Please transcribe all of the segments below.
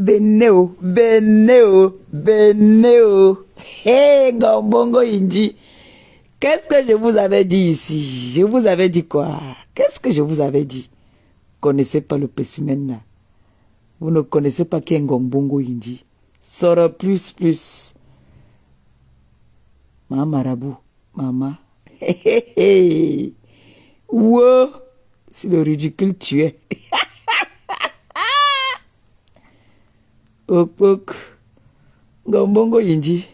Beneo, Beneo, Beneo. Hey, Ngombongo Inji. Qu'est-ce que je vous avais dit ici? Je vous avais dit quoi? Qu'est-ce que je vous avais dit? Connaissez pas le spécimen là. Vous ne connaissez pas qui est Ngombongo Inji. Sora plus. Maman marabout, maman. Wow, c'est le ridicule tué. Ok. Ngombongo Inji.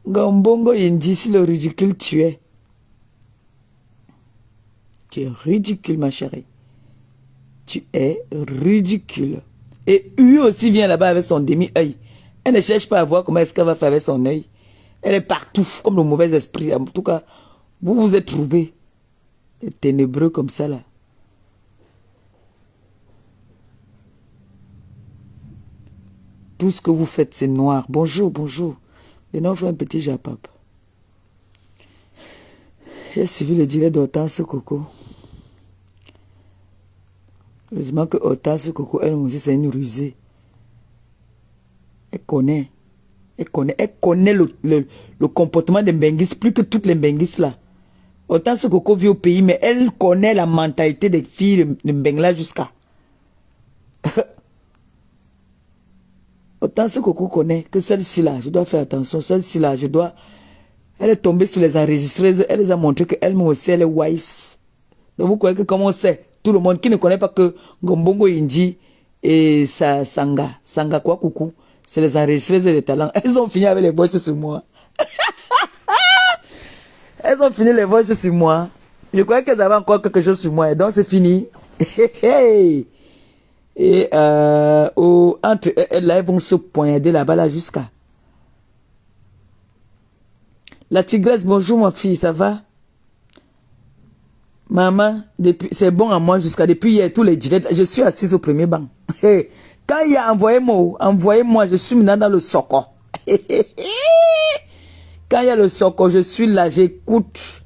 Ngombongo Inji, c'est le ridicule tué. Tu es ridicule, ma chérie. Tu es ridicule. Et U aussi vient là-bas avec son demi-œil. Elle ne cherche pas à voir comment est-ce qu'elle va faire avec son œil. Elle est partout, comme le mauvais esprit. En tout cas, vous vous êtes trouvés ténébreux comme ça, là. Tout ce que vous faites, c'est noir. Bonjour, bonjour. Maintenant, on fait un petit japap. J'ai suivi le direct d'Hortense Coco. Heureusement que Hortense Coco, elle aussi, c'est une rusée. Elle connaît. Elle connaît le comportement des Mbengis plus que toutes les Mbengis là. Hortense Coco vit au pays, mais elle connaît la mentalité des filles de Mbengla jusqu'à. Hortense Coco connaît que celle-ci là, je dois faire attention. Celle-ci là, je dois. Elle est tombée sur les enregistreuses, elle les a montré qu'elle-même aussi, elle est wise. Donc vous croyez que comment on sait? Tout le monde qui ne connaît pas que Ngombongo Inji et Sanga quoi coucou, c'est les enregistreuses et les talents. Elles ont fini avec les voices sur moi. Elles ont fini les voices sur moi. Je croyais qu'elles avaient encore quelque chose sur moi. Et donc c'est fini. Et entre elles, là, elles vont se poignarder là-bas là jusqu'à. La tigresse, bonjour ma fille, ça va? Maman, c'est bon à moi jusqu'à depuis hier, tous les directs, je suis assise au premier banc. Quand il y a envoyez-moi, je suis maintenant dans le soco. Quand il y a le soco, je suis là, j'écoute.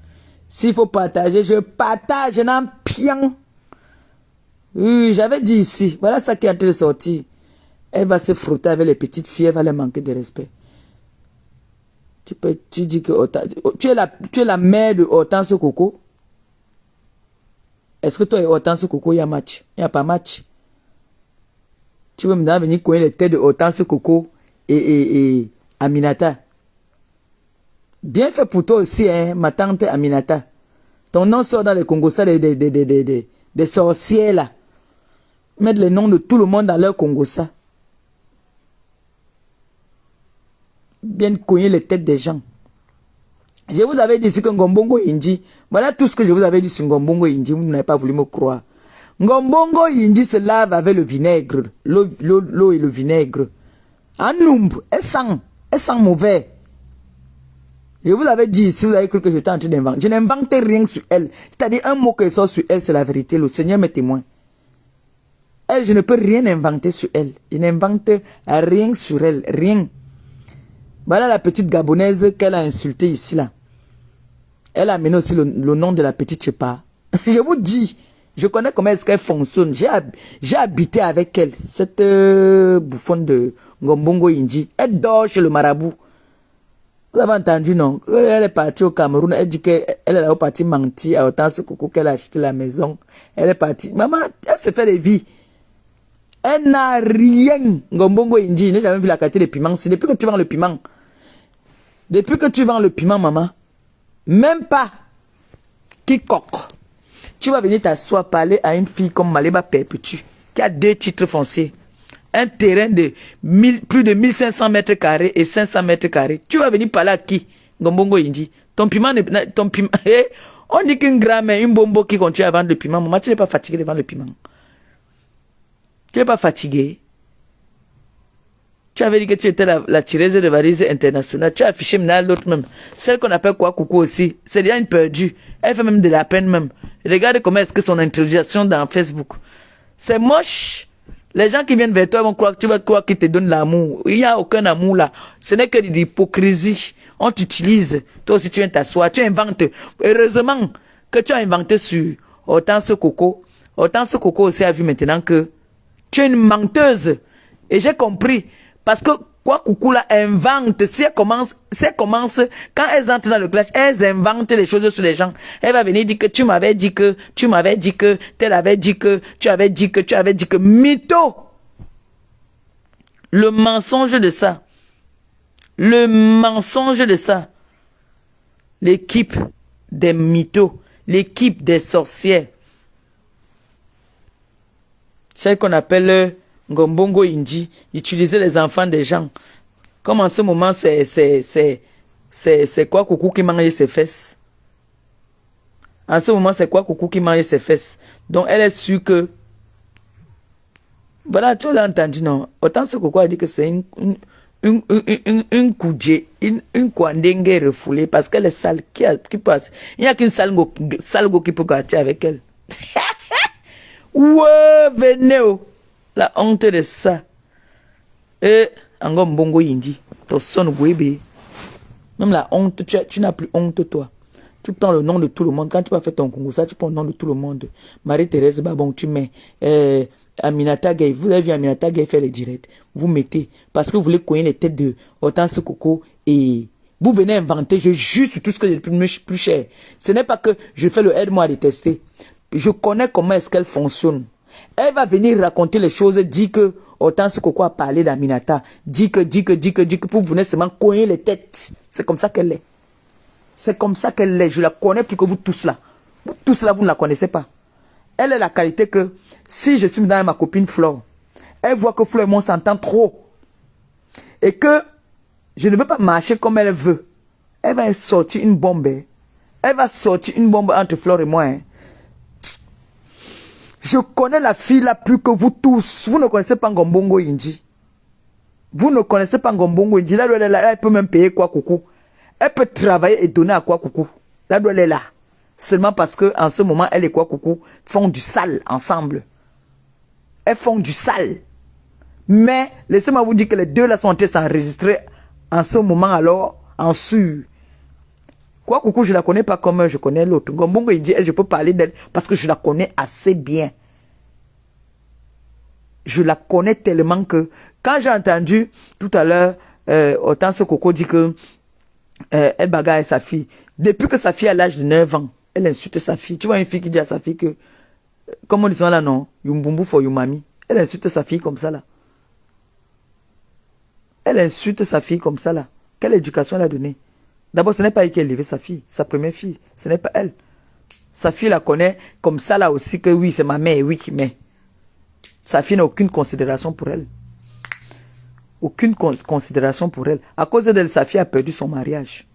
S'il faut partager, je partage, je n'en pian. Oui, j'avais dit ici, voilà ça qui est en train de sortir. Elle va se frotter avec les petites filles, elle va les manquer de respect. Tu dis que tu es la mère de Hortense Coco. Est-ce que toi et Hortense Coco, il y a match? Il n'y a pas match. Tu veux maintenant venir connaître les têtes de Hortense Coco et Aminata. Bien fait pour toi aussi, hein, ma tante Aminata. Ton nom sort dans les Congos, ça, des sorcières là. Mettre les noms de tout le monde dans leur Congo, ça. Bien cogner les têtes des gens. Je vous avais dit ici que Ngombongo Inji, voilà tout ce que je vous avais dit sur Ngombongo Inji, vous n'avez pas voulu me croire. Ngombongo Inji se lave avec le vinaigre, l'eau et le vinaigre. En nombre, elle sent mauvais. Je vous avais dit ici, vous avez cru que j'étais en train d'inventer. Je n'invente rien sur elle. C'est-à-dire un mot qui sort sur elle, c'est la vérité. Le Seigneur m'est témoin. Elle, je ne peux rien inventer sur elle. Je n'invente rien sur elle, rien. Voilà la petite Gabonaise qu'elle a insultée ici, là. Elle a amené aussi le nom de la petite Chepa. Je vous dis, je connais comment est-ce qu'elle fonctionne. J'ai habité avec elle, cette bouffonne de Ngombongo Inji. Elle dort chez le marabout. Vous avez entendu, non? Elle est partie au Cameroun. Elle dit qu'elle est partie mentir à Hortense Coco qu'elle a acheté la maison. Elle est partie. Maman, elle se fait des vies. Elle n'a rien. Ngombongo Inji, je n'ai jamais vu la qualité de piment. C'est depuis que tu vends le piment. Depuis que tu vends le piment, maman. Même pas. Quiconque. Tu vas venir t'asseoir, parler à une fille comme Maleba Perpétue, qui a 2 titres fonciers. Un terrain de plus de 1500 mètres carrés et 500 mètres carrés. Tu vas venir parler à qui? Ngombongo Inji. Ton piment, on dit qu'une grand-mère, une bombo qui continue à vendre le piment. Maman, tu n'es pas fatigué de vendre le piment. Tu n'es pas fatigué. Tu avais dit que tu étais la tireuse de valise internationale. Tu as affiché maintenant l'autre même. Celle qu'on appelle quoi, Coucou aussi. C'est déjà une perdue. Elle fait même de la peine même. Regarde comment est-ce que son introduction dans Facebook. C'est moche. Les gens qui viennent vers toi vont croire que tu vas croire qu'ils te donnent l'amour. Il n'y a aucun amour là. Ce n'est que de l'hypocrisie. On t'utilise. Toi aussi tu viens t'asseoir. Tu inventes. Heureusement que tu as inventé sur Hortense Coco. Hortense Coco aussi a vu maintenant que Tu es une menteuse. Et j'ai compris. Parce que quoi coucou là invente. Si elle commence, quand elles entrent dans le clash, elles inventent les choses sur les gens. Elle va venir dire que tu m'avais dit que, tel avait dit que, tu avais dit que, mytho. Le mensonge de ça. Le mensonge de ça. L'équipe des mythos. L'équipe des sorcières. Celle qu'on appelle Ngombongo Indi, utiliser les enfants des gens. Comme en ce moment, c'est quoi coucou qui mange ses fesses? En ce moment, c'est quoi coucou qui mange ses fesses? Donc, elle est sûre que... Voilà, tu as entendu, non? Autant ce coucou a dit que c'est une koudje, une kouandenge refoulée parce qu'elle est sale. Qui passe? Il n'y a qu'une sale go qui peut gâter avec elle. Ouais, venez, oh. La honte de ça. Et, encore Mbongo Indi, ton son bébé. Même la honte, tu n'as plus honte, toi. Tu prends le nom de tout le monde. Quand tu vas faire ton Congo, ça, tu prends le nom de tout le monde. Marie-Thérèse Babon, tu mets. Aminata Gay, vous avez vu Aminata Gay faire les directs. Vous mettez. Parce que vous voulez cogner les têtes de Hortense Coco. Et vous venez inventer. Je jure sur tout ce que j'ai le plus cher. Ce n'est pas que je fais le aide-moi à détester. Je connais comment est-ce qu'elle fonctionne. Elle va venir raconter les choses, dit que Hortense Coco a parlé d'Aminata, dit que pour venir seulement cogner les têtes. C'est comme ça qu'elle est. C'est comme ça qu'elle est. Je la connais plus que vous tous là. Vous tous là, vous ne la connaissez pas. Elle a la qualité que si je suis dans ma copine Flore, elle voit que Flore et moi s'entend trop. Et que je ne veux pas marcher comme elle veut. Elle va sortir une bombe. Elle va sortir une bombe entre Flore et moi. Hein. Je connais la fille là plus que vous tous. Vous ne connaissez pas Ngombongo Indi. Vous ne connaissez pas Ngombongo Indi. Là, elle peut même payer quoi coucou. Elle peut travailler et donner à quoi coucou. Là, elle est là. Seulement parce que en ce moment, elle et quoi coucou font du sale ensemble. Elles font du sale. Mais, laissez-moi vous dire que les deux là sont en train de s'enregistrer en ce moment alors, en sûr. Quoi coucou, je la connais pas comme je connais l'autre. Ngombongo Indi, elle, je peux parler d'elle parce que je la connais assez bien. Je la connais tellement que quand j'ai entendu tout à l'heure Hortense Coco dit que elle bagarre sa fille. Depuis que sa fille a l'âge de 9 ans, elle insulte sa fille. Tu vois une fille qui dit à sa fille que, comme on dit là, non, yumbumbu for yumami. Elle insulte sa fille comme ça là. Elle insulte sa fille comme ça là. Quelle éducation elle a donnée? D'abord, ce n'est pas elle qui a élevé sa fille, sa première fille. Ce n'est pas elle. Sa fille la connaît comme ça là aussi que oui, c'est ma mère, oui qui met. Sa fille n'a aucune considération pour elle. Aucune considération pour elle. À cause d'elle, sa fille a perdu son mariage.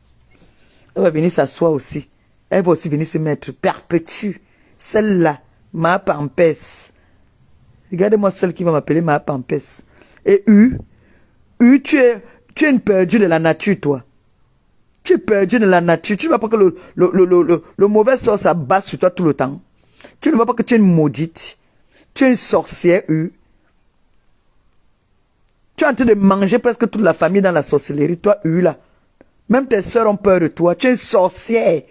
Elle va venir s'asseoir aussi. Elle va aussi venir se mettre perpétue. Celle-là, ma pampesse. Regardez-moi celle qui va m'appeler ma pampesse. Et tu es une perdue de la nature, toi. Tu es perdu de la nature. Tu ne vois pas que le mauvais sort s'abat sur toi tout le temps. Tu ne vois pas que tu es une maudite. Tu es une sorcière, Tu es en train de manger presque toute la famille dans la sorcellerie. Toi, là. Même tes soeurs ont peur de toi. Tu es une sorcière,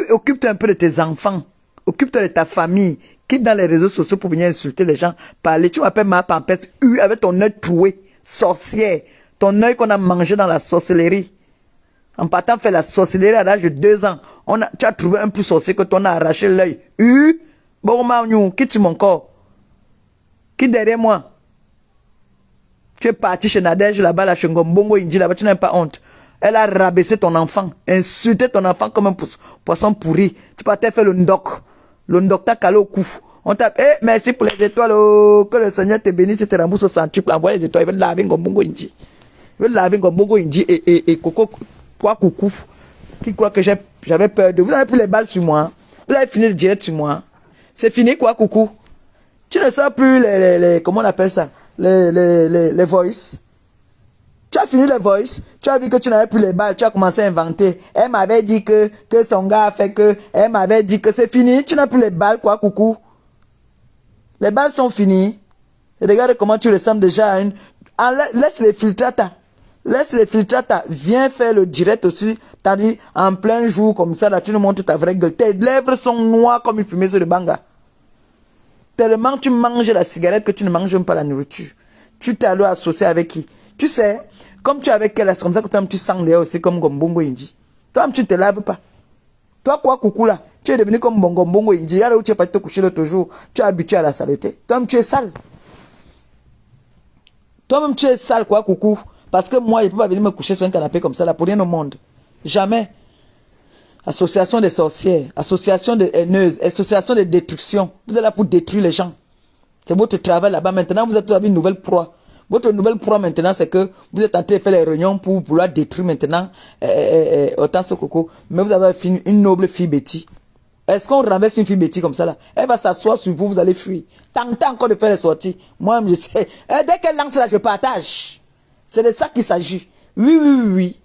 occupe-toi un peu de tes enfants. Occupe-toi de ta famille. Quitte dans les réseaux sociaux pour venir insulter les gens. Parler. Tu m'appelles ma pampette, avec ton œil troué. Sorcière. Ton œil qu'on a mangé dans la sorcellerie. En partant faire la sorcellerie à l'âge de 2 ans, tu as trouvé un plus sorcier que ton a arraché l'œil. Bon, quitte mon corps. Quitte derrière moi. Tu es parti chez Nadège là-bas, là, chez Ngombongo Indi là-bas, tu n'as pas honte. Elle a rabaissé ton enfant, insulté ton enfant comme un poisson pourri. Tu partais faire le ndok. Le ndok t'a calé au cou. On t'a merci pour les étoiles, que le Seigneur te bénisse et te rembourse au centuple. Envoie les étoiles, il veut laver Ngombongo Indi. Il veut laver Ngombongo Indi et Coco. Quoi coucou, qui croit que j'avais peur de vous. Avez pris les balles sur moi. Vous avez fini le direct sur moi. C'est fini quoi coucou. Tu ne sors plus les comment on appelle ça, les voice. Tu as fini les voice. Tu as vu que tu n'avais plus les balles. Tu as commencé à inventer. Elle m'avait dit que son gars a fait que. Elle m'avait dit que c'est fini. Tu n'as plus les balles quoi coucou. Les balles sont finies. Et regarde comment tu ressembles déjà à une. Laisse les filtrata. Laisse les filtrata, viens faire le direct aussi, t'as dit, en plein jour, comme ça, là, tu nous montres ta vraie gueule. Tes lèvres sont noires comme une fumée sur le banga. Tellement tu manges la cigarette que tu ne manges même pas la nourriture. Tu t'es allé associer avec qui? Tu sais, comme tu es avec elle, c'est comme ça que toi tu sens d'ailleurs aussi comme Gombongo Indi. Toi tu ne te laves pas. Toi quoi coucou là? Tu es devenu comme Gombongo Indi. Là où tu es pas te coucher l'autre jour, tu es habitué à la saleté. Toi-même tu es sale. Toi-même tu es sale quoi coucou. Parce que moi je ne peux pas venir me coucher sur un canapé comme ça là pour rien au monde. Jamais. Association des sorcières, association de haineuses, association de destruction. Vous êtes là pour détruire les gens. C'est votre travail là-bas. Maintenant, vous êtes avec une nouvelle proie. Votre nouvelle proie maintenant, c'est que vous êtes en train de faire les réunions pour vouloir détruire maintenant Hortense Coco. Mais vous avez une noble fille Betty. Est-ce qu'on renverse une fille Betty comme ça là? Elle va s'asseoir sur vous, vous allez fuir. Tentez encore de faire les sorties. Moi, je sais. Dès qu'elle lance là, je partage. C'est de ça qu'il s'agit. Oui, oui, oui, oui.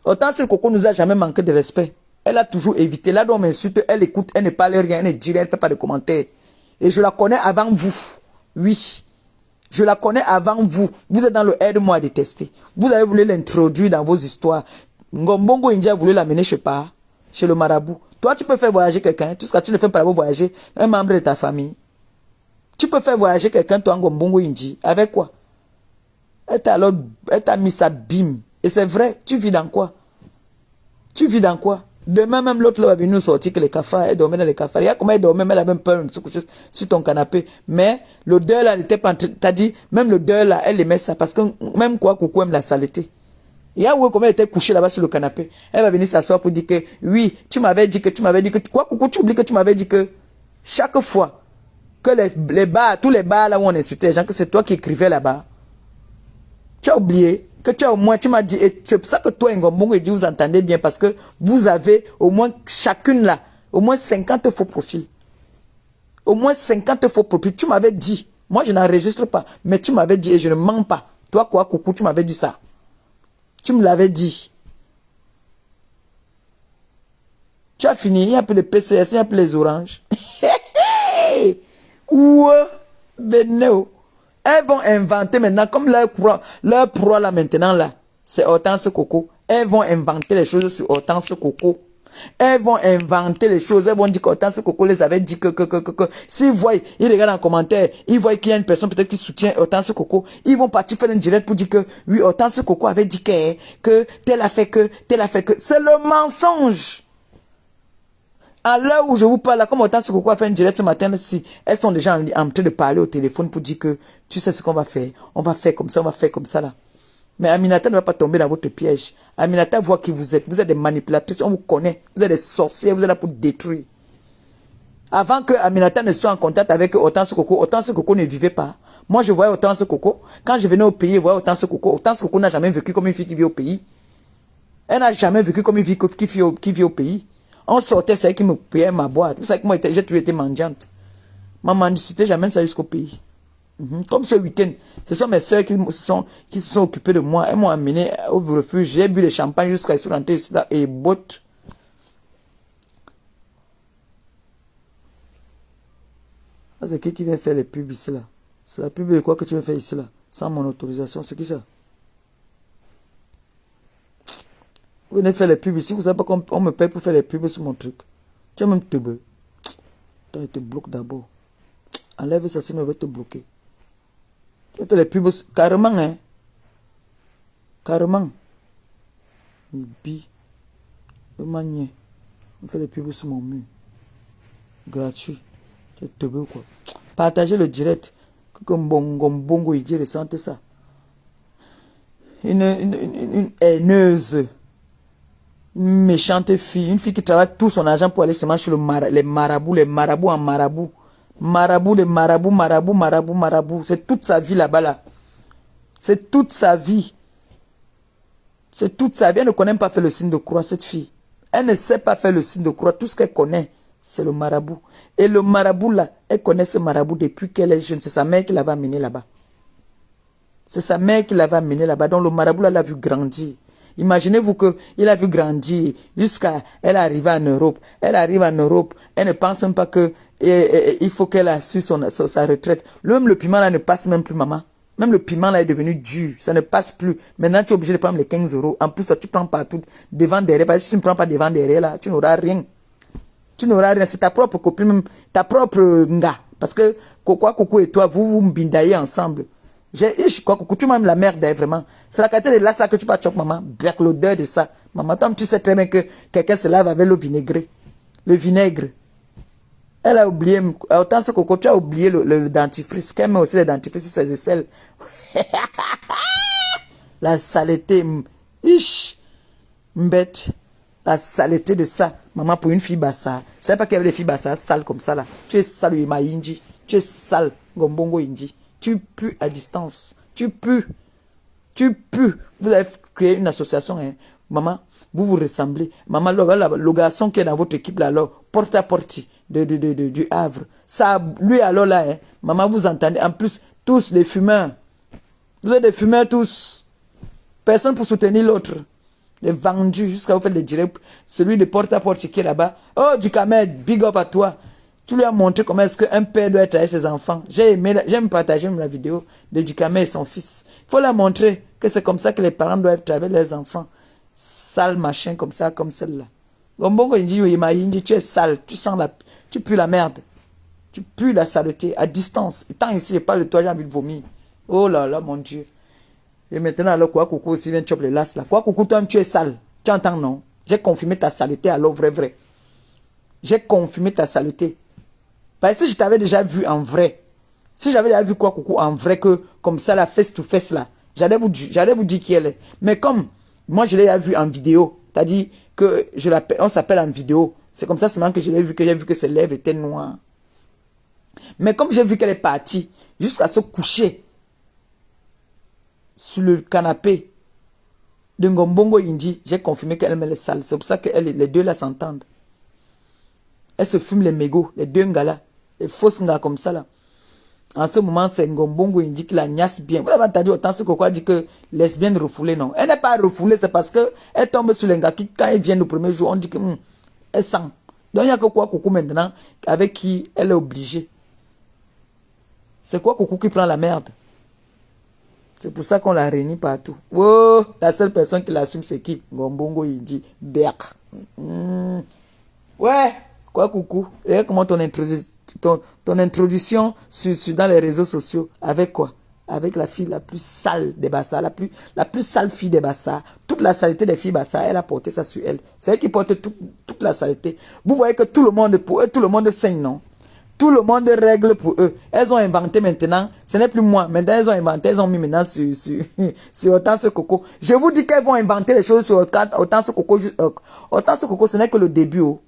Hortense Coco nous a jamais manqué de respect. Elle a toujours évité. Là, on m'insulte, elle écoute, elle ne parle rien, elle ne dit rien, elle ne fait pas de commentaires. Et je la connais avant vous. Oui. Je la connais avant vous. Vous êtes dans le aide-moi à détester. Vous avez voulu l'introduire dans vos histoires. Ngombongo India a voulu l'amener, je sais pas, chez le marabout. Toi, tu peux faire voyager quelqu'un. Tout ce que tu ne fais pas voyager un membre de ta famille. Tu peux faire voyager quelqu'un, toi, Ngombongo India. Avec quoi? Elle t'a mis sa bim. Et c'est vrai, tu vis dans quoi? Tu vis dans quoi? Demain même l'autre va venir nous sortir que les cafards, elle dormait dans les cafards. Il y a comment elle dormait, mais elle a même peur de se coucher sur ton canapé. Mais l'odeur là, elle n'était pas... T'as dit, même l'odeur là, elle aimait ça. Parce que même quoi, coucou aime la saleté. Il y a où comment elle était couchée là-bas sur le canapé. Elle va venir s'asseoir pour dire que, oui, tu m'avais dit que, quoi, coucou, tu oublies que tu m'avais dit que, chaque fois que les bars, tous les bars là où on insultait les gens, que c'est toi qui écrivais là-bas. Tu as oublié que tu as au moins, tu m'as dit, et c'est pour ça que toi, Ngombongo, et vous entendez bien, parce que vous avez au moins chacune là, au moins 50 faux profils. Au moins 50 faux profils. Tu m'avais dit, moi je n'enregistre pas, mais tu m'avais dit, et je ne mens pas. Toi, quoi, coucou, tu m'avais dit ça. Tu me l'avais dit. Tu as fini, il y a plus de PCS, il y a plus les oranges. Ouais, Beneo. Elles vont inventer maintenant, comme leur proie là maintenant là, c'est Hortense Coco. Elles vont inventer les choses sur Hortense Coco. Elles vont inventer les choses. Elles vont dire qu'Hortense Coco les avait dit que. S'ils voient, ils regardent en commentaire, ils voient qu'il y a une personne peut-être qui soutient Hortense Coco. Ils vont partir faire un direct pour dire que, oui, Hortense Coco avait dit que tel a fait que. C'est le mensonge. À l'heure où je vous parle, là, comme Hortense Coco a fait un direct ce matin, si elles sont déjà en train de parler au téléphone pour dire que tu sais ce qu'on va faire. On va faire comme ça, on va faire comme ça là. Mais Aminata ne va pas tomber dans votre piège. Aminata voit qui vous êtes. Vous êtes des manipulatrices, on vous connaît. Vous êtes des sorciers, vous êtes là pour détruire. Avant que Aminata ne soit en contact avec Hortense Coco ne vivait pas. Moi, je voyais Hortense Coco. Quand je venais au pays, je voyais Hortense Coco. Hortense Coco n'a jamais vécu comme une fille qui vit au pays. Elle n'a jamais vécu comme une fille qui vit au pays. On sortait, c'est elle qui me payait ma boîte. C'est ça que moi, j'ai toujours été mendiante. Ma mendicité, j'amène ça jusqu'au pays. Comme ce week-end, ce sont mes soeurs qui se sont occupées de moi. Elles m'ont amené au refuge. J'ai bu le champagne jusqu'à ce que je suis rentré ici là et botte. C'est qui vient faire les pubs ici là? C'est la pub de quoi que tu viens faire ici là? Sans mon autorisation, c'est qui ça? Vous venez faire les pubs ici, vous savez pas qu'on me paye pour faire les pubs sur mon truc. Tu as même te bloquer. Tu te bloques d'abord. Enlève ça sinon je vais te bloquer. Tu fais les pubs carrément, hein. Carrément. Ibi. Manier. On fait les pubs sur mon mur. Gratuit. Tu te veux quoi? Partagez le direct. Comme bongo il dit, ressentez ça. Une haineuse. Une méchante fille. Une fille qui travaille tout son argent pour aller se marcher les marabouts en marabout. Marabout. C'est toute sa vie là-bas là. C'est toute sa vie. C'est toute sa vie. Elle ne connaît pas faire le signe de croix, cette fille. Elle ne sait pas faire le signe de croix. Tout ce qu'elle connaît, c'est le marabout. Et le marabout là, elle connaît ce marabout depuis qu'elle est jeune. C'est sa mère qui l'avait amené là-bas. C'est sa mère qui l'avait amené là-bas. Donc le marabout là l'a vu grandir. Imaginez-vous qu'il a vu grandir jusqu'à elle arriver en Europe. Elle arrive en Europe, elle ne pense même pas que il faut qu'elle a su sa retraite. Même le piment là ne passe même plus, maman. Même le piment là est devenu dur, ça ne passe plus. Maintenant tu es obligé de prendre les 15 €. En plus, toi, tu prends partout devant derrière. Parce que si tu ne prends pas devant derrière là, tu n'auras rien. Tu n'auras rien. C'est ta propre copine, même ta propre nga. Parce que Quoi Coucou et toi, vous mbindaillez ensemble. Quoi Coucou, tu m'aimes la merde, vraiment. C'est la qualité de là, ça que tu vas choquer, maman. Avec l'odeur de ça. Maman, toi, tu sais très bien que quelqu'un se lave avec le vinaigre. Le vinaigre. Elle a oublié, autant ce Coco, tu as oublié le dentifrice. Qu'elle met aussi le dentifrice sur ses aisselles. La saleté, bête. La saleté de ça. Maman, pour une fille bassa. C'est pas qu'il y avait des filles bassa sales comme ça là. Tu es sale, Ima Inji. Tu es sale, Gombongo Inji. Tu pues à distance. Tu pues. Tu pues. Vous avez créé une association, hein. Maman, vous vous ressemblez. Maman, le garçon qui est dans votre équipe là, alors, porte à porte du Havre. Ça, lui alors là, hein. Maman, vous entendez. En plus, tous les fumeurs. Vous êtes des fumeurs tous. Personne pour soutenir l'autre. Les vendus jusqu'à vous faire les directs. Celui de porte-à-porte qui est là-bas. Oh, du Kamed, big up à toi. Tu lui as montré comment est-ce qu'un père doit être avec ses enfants. J'aime partager la vidéo de Ducamel et son fils. Il faut leur montrer que c'est comme ça que les parents doivent être avec leurs enfants. Sale machin comme ça, comme celle-là. Gombongo Inji, tu es sale. Tu pues la merde. Tu pues la saleté à distance. Et tant ici, je parle de toi, j'ai envie de vomir. Oh là là, mon Dieu. Et maintenant, alors, Quoi Coucou aussi vient choper les lasses là. Quoi Coucou, toi, tu es sale. Tu entends, non? J'ai confirmé ta saleté, alors, vrai. J'ai confirmé ta saleté. Parce que si je t'avais déjà vu en vrai, si j'avais déjà vu Quoi Coucou en vrai, que comme ça, la face to face là, j'allais vous dire qui elle est. Mais comme moi, je l'ai déjà vu en vidéo, c'est-à-dire que on s'appelle en vidéo. C'est comme ça seulement que je l'ai vu, que j'ai vu que ses lèvres étaient noires. Mais comme j'ai vu qu'elle est partie jusqu'à se coucher sur le canapé de Ngombongo Inji, j'ai confirmé qu'elle met les sales. C'est pour ça que les deux là s'entendent. Elles se fument les mégots, les deux gars là, les fausses gars comme ça là. En ce moment, c'est Ngombongo Inji qui la gnasse bien. Vous avez entendu autant ce qu'on dit que lesbienne refoulée, non. Elle n'est pas refoulée, c'est parce que elle tombe sur les gars qui, quand ils viennent le premier jour, on dit que elle sent. Donc il n'y a que Quoi Coucou maintenant, avec qui elle est obligée. C'est Quoi Coucou qui prend la merde. C'est pour ça qu'on la réunit partout. Oh, la seule personne qui l'assume, c'est qui? Ngombongo Inji. Berk. Ouais, Quoi Coucou. Et comment ton introduction dans les réseaux sociaux. Avec quoi? Avec la fille la plus sale des Bassa, la plus sale fille des Bassa. Toute la saleté des filles Bassa, elle a porté ça sur elle. C'est elle qui porte toute la saleté. Vous voyez que tout le monde, pour eux, tout le monde saigne, non? Tout le monde règle pour eux. Elles ont inventé maintenant, ce n'est plus moi, maintenant elles ont inventé, elles ont mis maintenant sur Hortense Coco. Je vous dis qu'elles vont inventer les choses sur Hortense Coco. Hortense Coco, ce n'est que le début. Oh.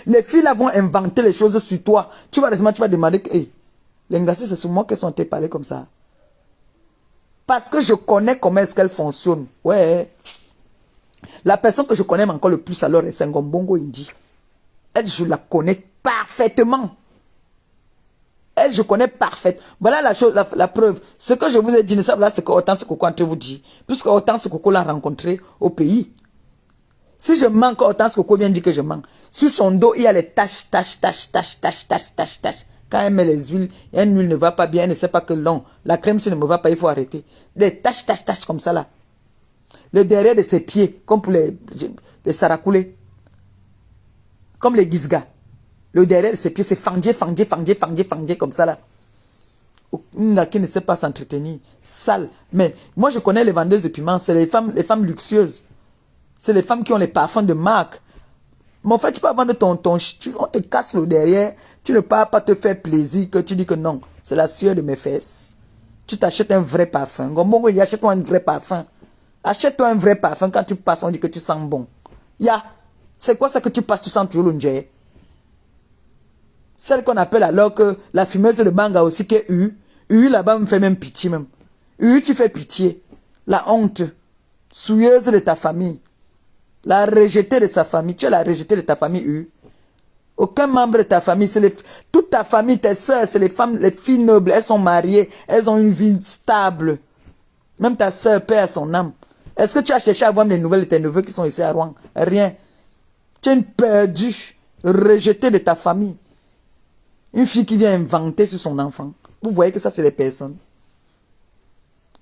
Les filles là vont inventer les choses sur toi. Tu vas demander que, hey, les gars, c'est sur moi qu'elles sont parlées comme ça. Parce que je connais comment est-ce qu'elles fonctionnent. Ouais. La personne que je connais encore le plus alors, c'est Ngombongo Inji. Elle, je la connais parfaitement. Elle, je connais parfaitement. Voilà la chose, la preuve. Ce que je vous ai dit, là, c'est que Hortense Coco entre vous dit. Puisque Hortense Coco l'a rencontré au pays. Si je manque, Hortense Coco vient dire que je manque. Sur son dos, il y a les taches. Quand elle met les huiles, une huile ne va pas bien, elle ne sait pas que non. La crème, si ne me va pas, il faut arrêter. Des taches comme ça là. Le derrière de ses pieds, comme pour les saracoulés. Comme les Gizga. Le derrière de ses pieds, c'est fangé comme ça là. Qui ne sait pas s'entretenir. Sale. Mais moi, je connais les vendeuses de piments. C'est les femmes luxueuses. C'est les femmes qui ont les parfums de marque. Mon frère, tu peux vendre on te casse le derrière. Tu ne peux pas te faire plaisir que tu dis que non. C'est la sueur de mes fesses. Tu t'achètes un vrai parfum. Gombongo, il achète-toi un vrai parfum. Achète-toi un vrai parfum. Quand tu passes, on dit que tu sens bon. C'est quoi ça que tu passes, tu sens toujours l'onjé? Celle qu'on appelle alors que la fumeuse de Banga aussi qui est U. U là-bas me fait même pitié même. U, tu fais pitié. La honte. Souilleuse de ta famille. La rejetée de sa famille. Tu es la rejetée de ta famille U. Aucun membre de ta famille. Toute ta famille, tes soeurs, c'est les filles nobles. Elles sont mariées. Elles ont une vie stable. Même ta soeur perd son âme. Est-ce que tu as cherché à voir les nouvelles de tes neveux qui sont ici à Rouen? Rien. Tu es une perdue. Rejetée de ta famille. Une fille qui vient inventer sur son enfant. Vous voyez que ça, c'est les personnes.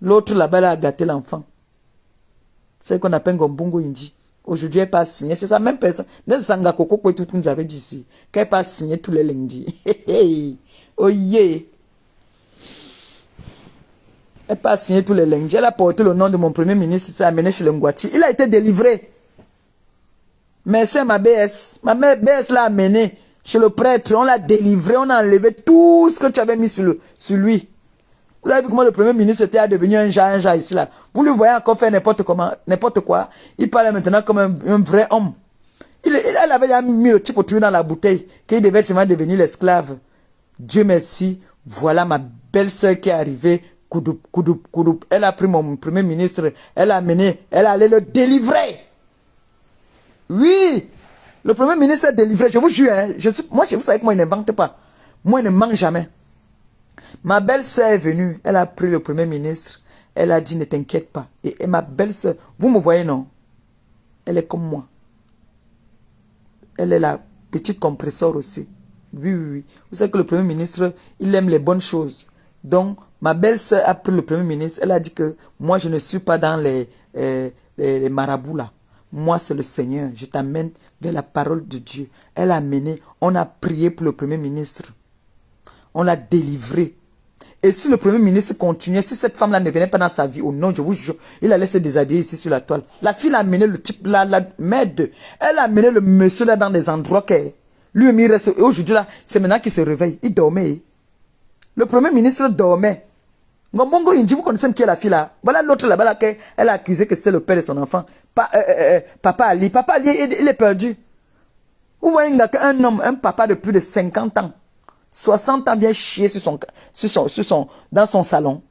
L'autre là-bas, elle a gâté l'enfant. C'est ce qu'on appelle Ngombongo Inji. Aujourd'hui, elle pas signé. C'est sa même personne. Dans Sanga Coco, que tout nous avait dit ici. Qu'elle pas signé tous les lundis. Oh yeah. Elle n'a pas signé tous les lundis. Elle a porté le nom de mon premier ministre. Il s'est amené chez le Ngwati. Il a été délivré. Mais c'est ma BS. Ma mère BS l'a amené chez le prêtre. On l'a délivré. On a enlevé tout ce que tu avais mis sur lui. Vous avez vu comment le premier ministre était devenu un jas ici là. Vous le voyez encore faire n'importe quoi. Il parle maintenant comme un vrai homme. Elle avait déjà mis le type autour dans la bouteille, qu'il devait seulement devenir l'esclave. Dieu merci, voilà ma belle-sœur qui est arrivée. Koudoup, koudoup, koudoup. Elle a pris mon premier ministre, elle a amené, elle allait le délivrer. Oui, le premier ministre est délivré, je vous jure. Hein, moi, vous savez que moi, je n'invente pas. Moi, je ne mange jamais. Ma belle-sœur est venue, elle a pris le premier ministre, elle a dit ne t'inquiète pas. Et ma belle-sœur, vous me voyez non? Elle est comme moi. Elle est la petite compresseur aussi. Oui, oui, oui. Vous savez que le premier ministre, il aime les bonnes choses. Donc, ma belle-sœur a pris le premier ministre. Elle a dit que moi, je ne suis pas dans les marabouts là. Moi, c'est le Seigneur. Je t'amène vers la parole de Dieu. Elle a amené. On a prié pour le premier ministre. On l'a délivré. Et si le premier ministre continuait, si cette femme-là ne venait pas dans sa vie, au nom, je vous jure, il allait se déshabiller ici sur la toile. La fille a amené le type, la mère elle a amené le monsieur là dans des endroits que lui-même il reste. Et aujourd'hui là, c'est maintenant qu'il se réveille. Il dormait. Le premier ministre dormait. Ngombongo Inji, vous connaissez qui est la fille là? Voilà l'autre là-bas là, elle a accusé que c'est le père de son enfant. Papa Ali. Papa Ali, il est perdu. Vous voyez qu'un homme, un papa de plus de 50 ans, 60 ans vient chier dans son salon.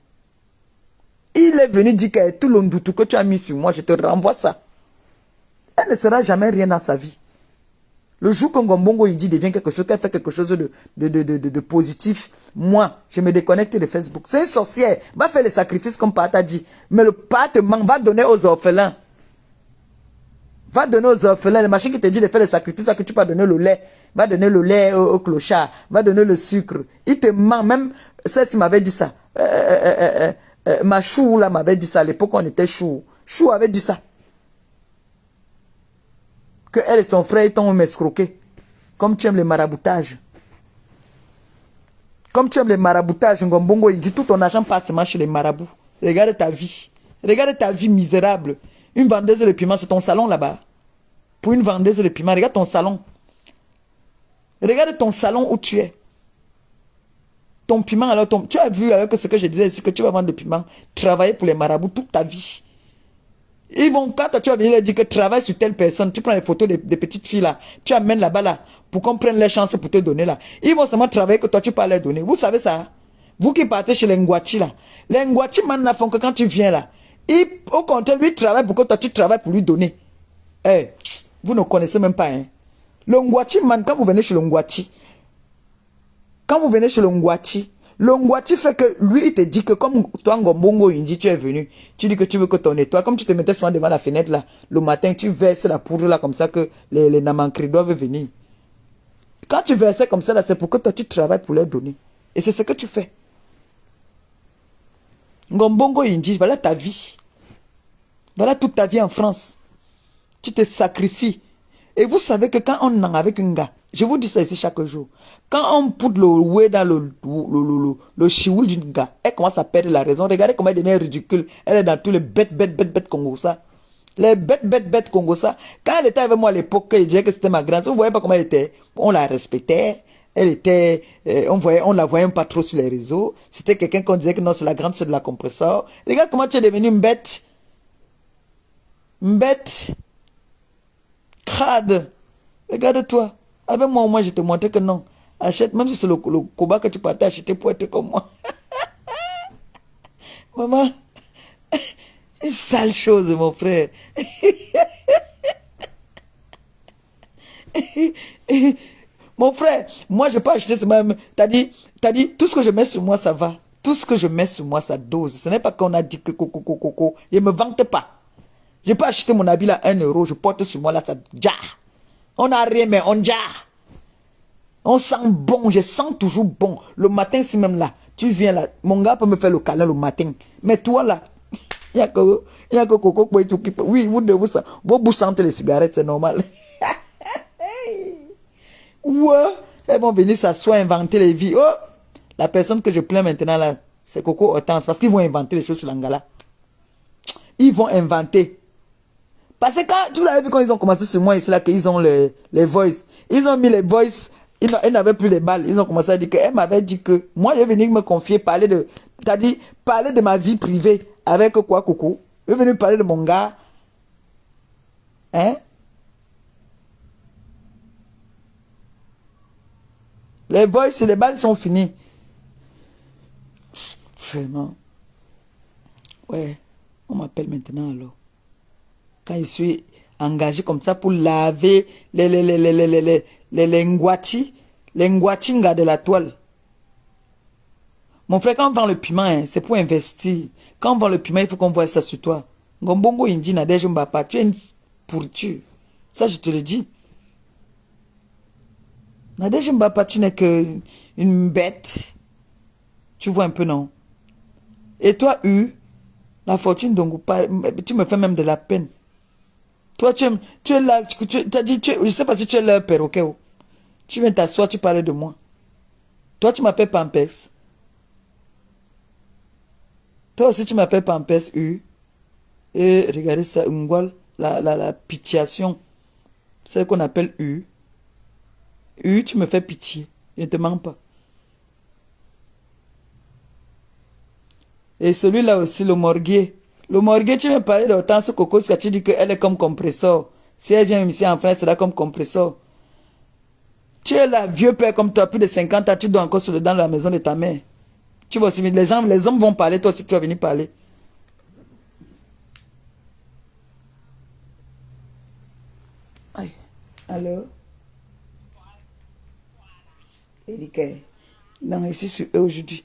Il est venu dire que tout l'ondoutou que tu as mis sur moi, je te renvoie ça. Elle ne sera jamais rien dans sa vie. Le jour que Ngombongo il dit devient quelque chose, qu'elle fait quelque chose de positif, moi, je me déconnecte de Facebook. C'est une sorcière. Va faire les sacrifices comme Papa t'a dit. Mais le Papa te manque, va donner aux orphelins. Va donner aux orphelins, les machines qui te disent de faire les sacrifices, là que tu peux donner le lait. Va donner le lait au clochard. Va donner le sucre. Il te ment, même, celle-ci m'avait dit ça. Ma chou, là, m'avait dit ça à l'époque où on était chou. Chou avait dit ça. Que elle et son frère, ils t'ont escroqué. Comme tu aimes les maraboutages. Comme tu aimes les maraboutages, Ngombongo, il dit tout ton argent passe chez les marabouts. Regarde ta vie. Regarde ta vie misérable. Une vendeuse de piment, c'est ton salon là-bas. Pour une vendeuse de piment, regarde ton salon. Regarde ton salon où tu es. Ton piment, alors, tu as vu alors que ce que je disais ici, que tu vas vendre le piment, travailler pour les marabouts toute ta vie. Ils vont, quand tu vas venir leur dire que travaille sur telle personne, tu prends les photos des petites filles là, tu amènes là-bas là, pour qu'on prenne les chances pour te donner là. Ils vont seulement travailler que toi tu peux leur donner. Vous savez ça? Vous qui partez chez les Ngwati là. Les Ngwati maintenant font que quand tu viens là, au contraire, lui travaille pour que toi tu travailles pour lui donner. Eh, vous ne connaissez même pas, hein. Le Ngwati man, quand vous venez chez le Ngwati, le Ngwati fait que lui, il te dit que comme toi, Ngombongo Inji, tu es venu, tu dis que tu veux que ton nettoie, comme tu te mettais souvent devant la fenêtre là, le matin, tu verses la poudre là comme ça que les namankri doivent venir. Quand tu versais comme ça là, c'est pour que toi tu travailles pour leur donner. Et c'est ce que tu fais. Ngombongo Inji, voilà ta vie. Voilà toute ta vie en France. Tu te sacrifies. Et vous savez que quand on est avec un gars, je vous dis ça ici chaque jour, quand on pousse le oué dans le chioul d'une gars, elle commence à perdre la raison. Regardez comment elle devient ridicule. Elle est dans tous les bêtes Congo ça. Les bêtes Congo ça. Quand elle était avec moi à l'époque, je disais que c'était ma grande, vous voyez pas comment elle était. On la respectait. Elle était, on la voyait pas trop sur les réseaux. C'était quelqu'un qu'on disait que non, c'est la grande, c'est de la compresseur. Regarde comment tu es devenu une bête. Une bête. Crade. Regarde-toi. Avec moi, je te montrais que non. Achète, même si c'est le combat que tu peux acheter pour être comme moi. Maman, une sale chose, mon frère. Mon frère, moi, je peux acheter ce même. T'as dit, tout ce que je mets sur moi, ça va. Tout ce que je mets sur moi, ça dose. Ce n'est pas qu'on a dit que coco. Je ne me vante pas. Je peux acheter mon habit là 1 euro, je porte sur moi là, ça ja. On n'a rien, mais on ja. On sent bon, je sens toujours bon. Le matin, si même là, tu viens là, mon gars peut me faire le câlin le matin. Mais toi là, il y a que coco qui peut. Oui, vous devez ça. Vous sentez les cigarettes, c'est normal. Ouais, elles vont venir s'asseoir, inventer les vies. Oh, La personne que je plains maintenant là, c'est Coco Hortense. Parce qu'ils vont inventer les choses sur l'Angala. Ils vont inventer. Parce que quand, vous avez vu quand ils ont commencé sur moi ici là, qu'ils ont les voices. Ils ont mis les voices, ils n'avaient plus les balles. Ils ont commencé à dire qu'elle m'avait dit que moi je vais venir me confier, parler de, c'est-à-dire parler de ma vie privée avec quoi Coco. Je vais venir parler de mon gars. Hein? Les voices, les balles sont finies. Vraiment. Ouais. On m'appelle maintenant alors. Quand je suis engagé comme ça pour laver les ngwatinga de la toile. Mon frère, quand on vend le piment, hein, c'est pour investir. Quand on vend le piment, il faut qu'on voit ça sur toi. Ngombongo Indi Nadège Mbapa, tu es une pourriture. Ça, je te le dis. Nadège Mbapa, tu n'es qu'une bête. Tu vois un peu, non? Et toi, la fortune d'Ongoupa, tu me fais même de la peine. Toi, tu es là, tu as dit, je ne sais pas si tu es là, perroquet. Tu viens t'asseoir, tu parles de moi. Toi, tu m'appelles Pampers. Toi aussi, tu m'appelles Pampers, Et regardez ça, Ngwal, la pitiation. C'est ce qu'on appelle tu me fais pitié. Je ne te mens pas. Et celui-là aussi, le morguier. Le morguier, tu me parlais d'Hortense Coco, parce que tu dis qu'elle est comme compresseur. Si elle vient ici en France, c'est là comme compresseur. Tu es là, vieux père comme toi, plus de 50 ans, tu dois encore dans la maison de ta mère. Tu vois aussi, les hommes vont parler, toi aussi tu vas venir parler. Aïe. Allô? Erika. Non, je suis sur eux aujourd'hui.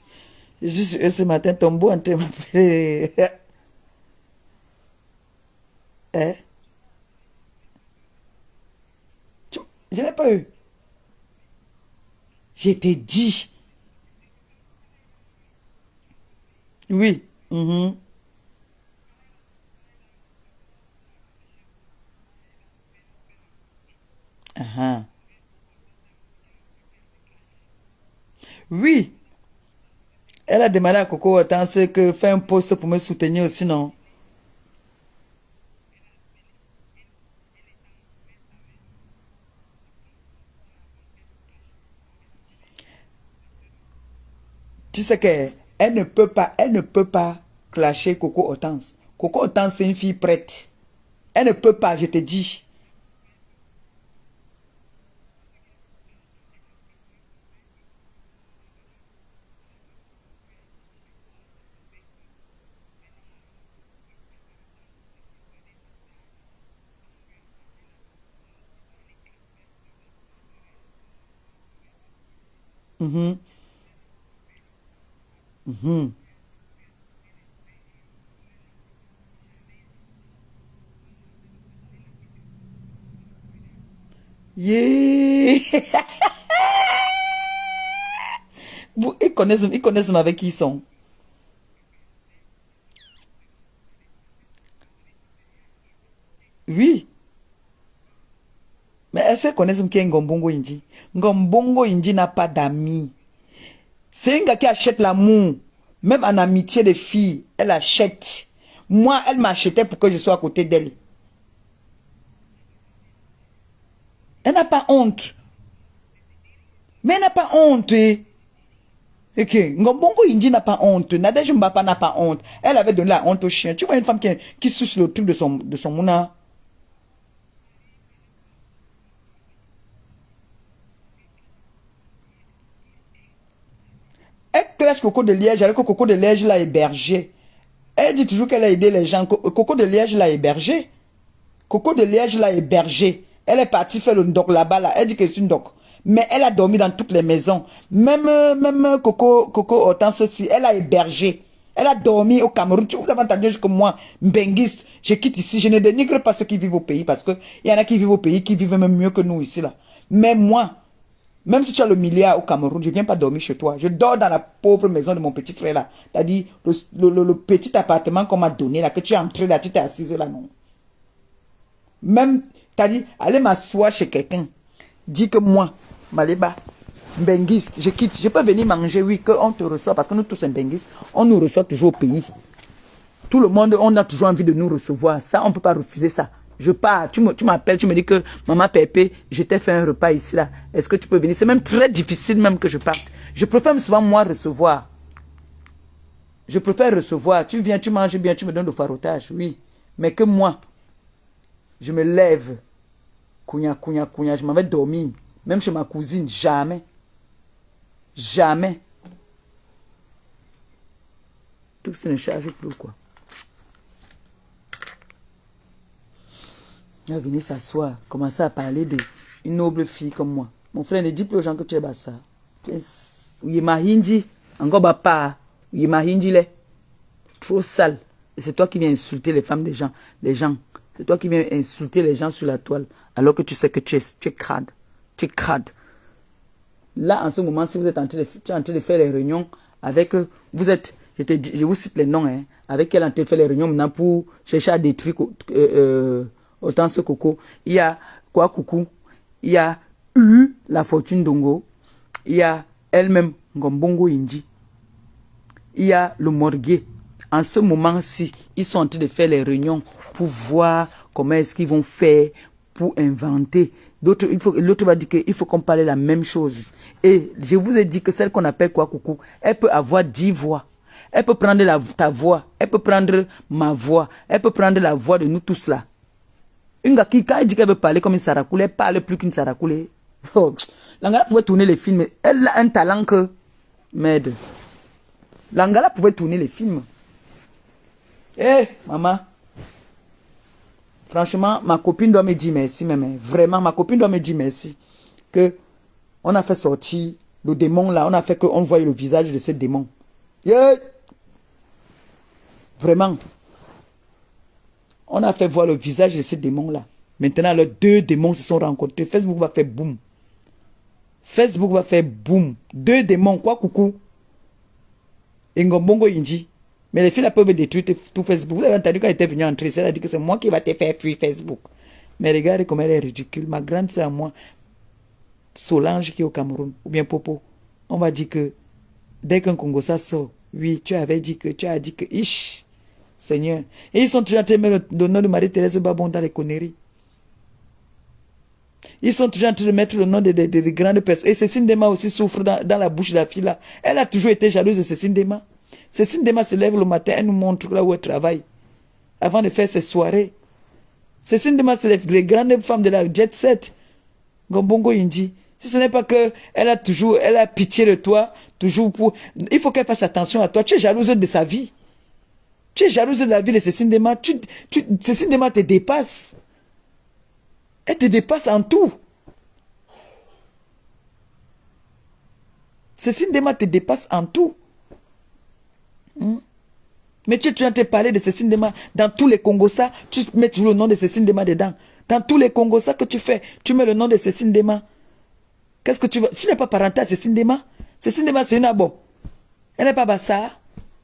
Je suis sur eux ce matin, ton beau en train de m'appeler. Hein? Je n'ai pas eu. Je t'ai dit. Oui. Oui. Elle a demandé à Coco Hortense que fait un poste pour me soutenir aussi, non? Tu sais qu'elle ne peut pas clasher Coco Hortense. Coco Hortense, c'est une fille prête. Elle ne peut pas, je te dis. Yeah. Ils connaissent avec qui ils sont. Oui. Mais est-ce qu'ils connaissent qui est Ngombongo Indi? Ngombongo Indi n'a pas d'amis. C'est un gars qui achète l'amour. Même en amitié des filles, elle achète. Moi, elle m'achetait pour que je sois à côté d'elle. Elle n'a pas honte. Mais elle n'a pas honte. Ok, Ngombongo Indi n'a pas honte. Nadège Mbapa n'a pas honte. Elle avait donné la honte au chien. Tu vois une femme qui suce le truc de son mouna. Elle clash Coco de Liège alors que Coco de Liège l'a hébergé. Elle dit toujours qu'elle a aidé les gens. Coco de Liège l'a hébergé. Coco de Liège l'a hébergé. Elle est partie faire le ndoc là-bas. Là. Elle dit que c'est une ndoc. Mais elle a dormi dans toutes les maisons. Même Coco Hortense aussi, elle a hébergé. Elle a dormi au Cameroun. Tu vous avez entendu que moi, Mbengis, je quitte ici. Je ne dénigre pas ceux qui vivent au pays parce qu'il y en a qui vivent au pays qui vivent même mieux que nous ici. Là. Mais moi, même si tu as le milliard au Cameroun, je ne viens pas dormir chez toi. Je dors dans la pauvre maison de mon petit frère là. C'est-à-dire le petit appartement qu'on m'a donné là, que tu es entré là, tu t'es assise là, non. Même, c'est-à-dire, aller m'asseoir chez quelqu'un. Dis que moi, Maléba, Benguiste, je quitte. Je peux venir manger, oui, qu'on te reçoit, parce que nous tous, un benguiste, on nous reçoit toujours au pays. Tout le monde, on a toujours envie de nous recevoir. Ça, on ne peut pas refuser ça. Je pars, tu m'appelles, tu me dis que maman Pépé, je t'ai fait un repas ici, là. Est-ce que tu peux venir? C'est même très difficile même que je parte. Je préfère souvent moi recevoir. Je préfère recevoir. Tu viens, tu manges bien, tu me donnes le farotage, oui. Mais que moi, je me lève. Kounya, je m'en vais dormir. Même chez ma cousine, jamais. Jamais. Tout ça ne charge plus, quoi. Il va venir s'asseoir, commencer à parler d'une noble fille comme moi. Mon frère ne dit plus aux gens que tu es bassa. Il est mahindi, encore bapa. Il est mahindi, trop sale. Et c'est toi qui viens insulter les femmes des gens. C'est toi qui viens insulter les gens sur la toile. Alors que tu sais que tu es crade. Tu es crade. Là, en ce moment, si vous êtes en train de faire les réunions avec... Vous êtes... Je vous cite les noms. Hein, avec qui elle est en train de faire les réunions maintenant pour chercher à détruire... autant ce coco, il y a quoi coucou, il y a la fortune d'Ongo, il y a elle-même Ngombongo Inji, il y a le morguet. En ce moment-ci, ils sont en train de faire les réunions pour voir comment est-ce qu'ils vont faire pour inventer. L'autre va dire qu'il faut qu'on parle la même chose. Et je vous ai dit que celle qu'on appelle quoi coucou, elle peut avoir 10 voix. Elle peut prendre ta voix, elle peut prendre ma voix, elle peut prendre la voix de nous tous là. Une gars qui, quand elle dit qu'elle veut parler comme une Sarakoulé, elle parle plus qu'une Sarakoulé. Oh, Langala pouvait tourner les films. Elle a un talent que... Merde. Langala pouvait tourner les films. Eh, maman. Franchement, ma copine doit me dire merci, même. Vraiment, ma copine doit me dire merci. Que on a fait sortir le démon là. On a fait qu'on voie le visage de ce démon. Yeah. Vraiment. On a fait voir le visage de ces démons-là. Maintenant, les 2 démons se sont rencontrés. Facebook va faire boum. Facebook va faire boum. 2 démons, quoi, coucou. Et Ngombongo Inji. Mais les filles là peuvent détruire tout Facebook. Vous avez entendu quand elle était venue entrer, elle a dit que c'est moi qui va te faire fuir Facebook. Mais regardez comment elle est ridicule. Ma grande sœur, moi, Solange qui est au Cameroun, ou bien Popo, on va dire que dès qu'un Congossa sort, oui, tu as dit que, ish. Seigneur. Et ils sont toujours en train de mettre le nom de Marie-Thérèse Babon dans les conneries. Ils sont toujours en train de mettre le nom de grandes personnes. Et Cécile Dema aussi souffre dans la bouche de la fille là. Elle a toujours été jalouse de Cécile Dema. Cécile Dema se lève le matin, elle nous montre là où elle travaille. Avant de faire ses soirées. Cécile Dema se lève, les grandes femmes de la jet set. Ngombongo Inji. Si ce n'est pas que elle a pitié de toi, toujours pour... Il faut qu'elle fasse attention à toi. Tu es jalouse de sa vie. Tu es jalouse de la vie de Cécile Dema. Cécile Dema te dépasse. Elle te dépasse en tout. Cécile Dema te dépasse en tout. Mais tu es en train de parler de Cécile Dema. Dans tous les Congossa, tu mets toujours le nom de Cécile Dema dedans. Dans tous les Congossa que tu fais, tu mets le nom de Cécile Dema. Qu'est-ce que tu veux? Si tu n'es pas parental à Cécile Dema, c'est une abo. Elle n'est pas bassa.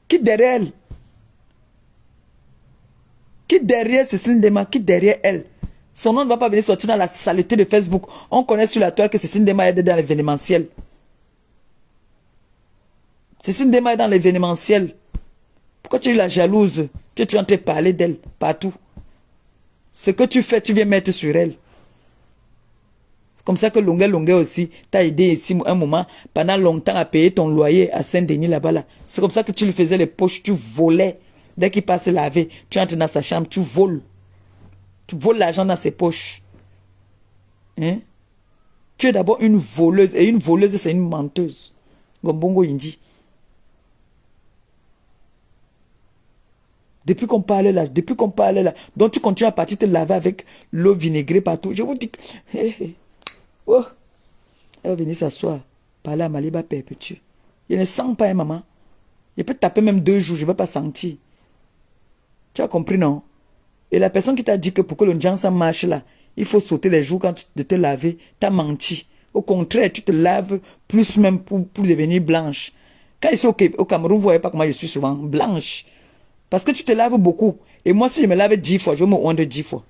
Qui derrière elle? Qui derrière Cécile Dema, qui derrière elle? Son nom ne va pas venir sortir dans la saleté de Facebook. On connaît sur la toile que Cécile Dema est dans l'événementiel. Cécile Dema est dans l'événementiel. Pourquoi tu es la jalouse? Tu es en train de parler d'elle partout. Ce que tu fais, tu viens mettre sur elle. C'est comme ça que Longue aussi t'a aidé ici un moment, pendant longtemps, à payer ton loyer à Saint-Denis là-bas. Là. C'est comme ça que tu lui faisais les poches, tu volais. Dès qu'il passe laver, tu entres dans sa chambre, tu voles. Tu voles l'argent dans ses poches. Hein? Tu es d'abord une voleuse. Et une voleuse, c'est une menteuse. Ngombongo Inji. Depuis qu'on parlait là, donc tu continues à partir te laver avec l'eau vinaigrée partout. Je vous dis que... Oh. Elle va venir s'asseoir, parler à Maliba perpétue. Je ne sens pas, hein, maman. Je peux taper même 2 jours, je ne vais pas sentir. Tu as compris, non? Et la personne qui t'a dit que pour que le Jansan marche là, il faut sauter les jours quand tu te laver, t'as menti. Au contraire, tu te laves plus même pour devenir blanche. Quand ici au Cameroun, vous voyez pas comment je suis souvent blanche. Parce que tu te laves beaucoup. Et moi, si je me lave 10 fois, je vais me rendre 10 fois.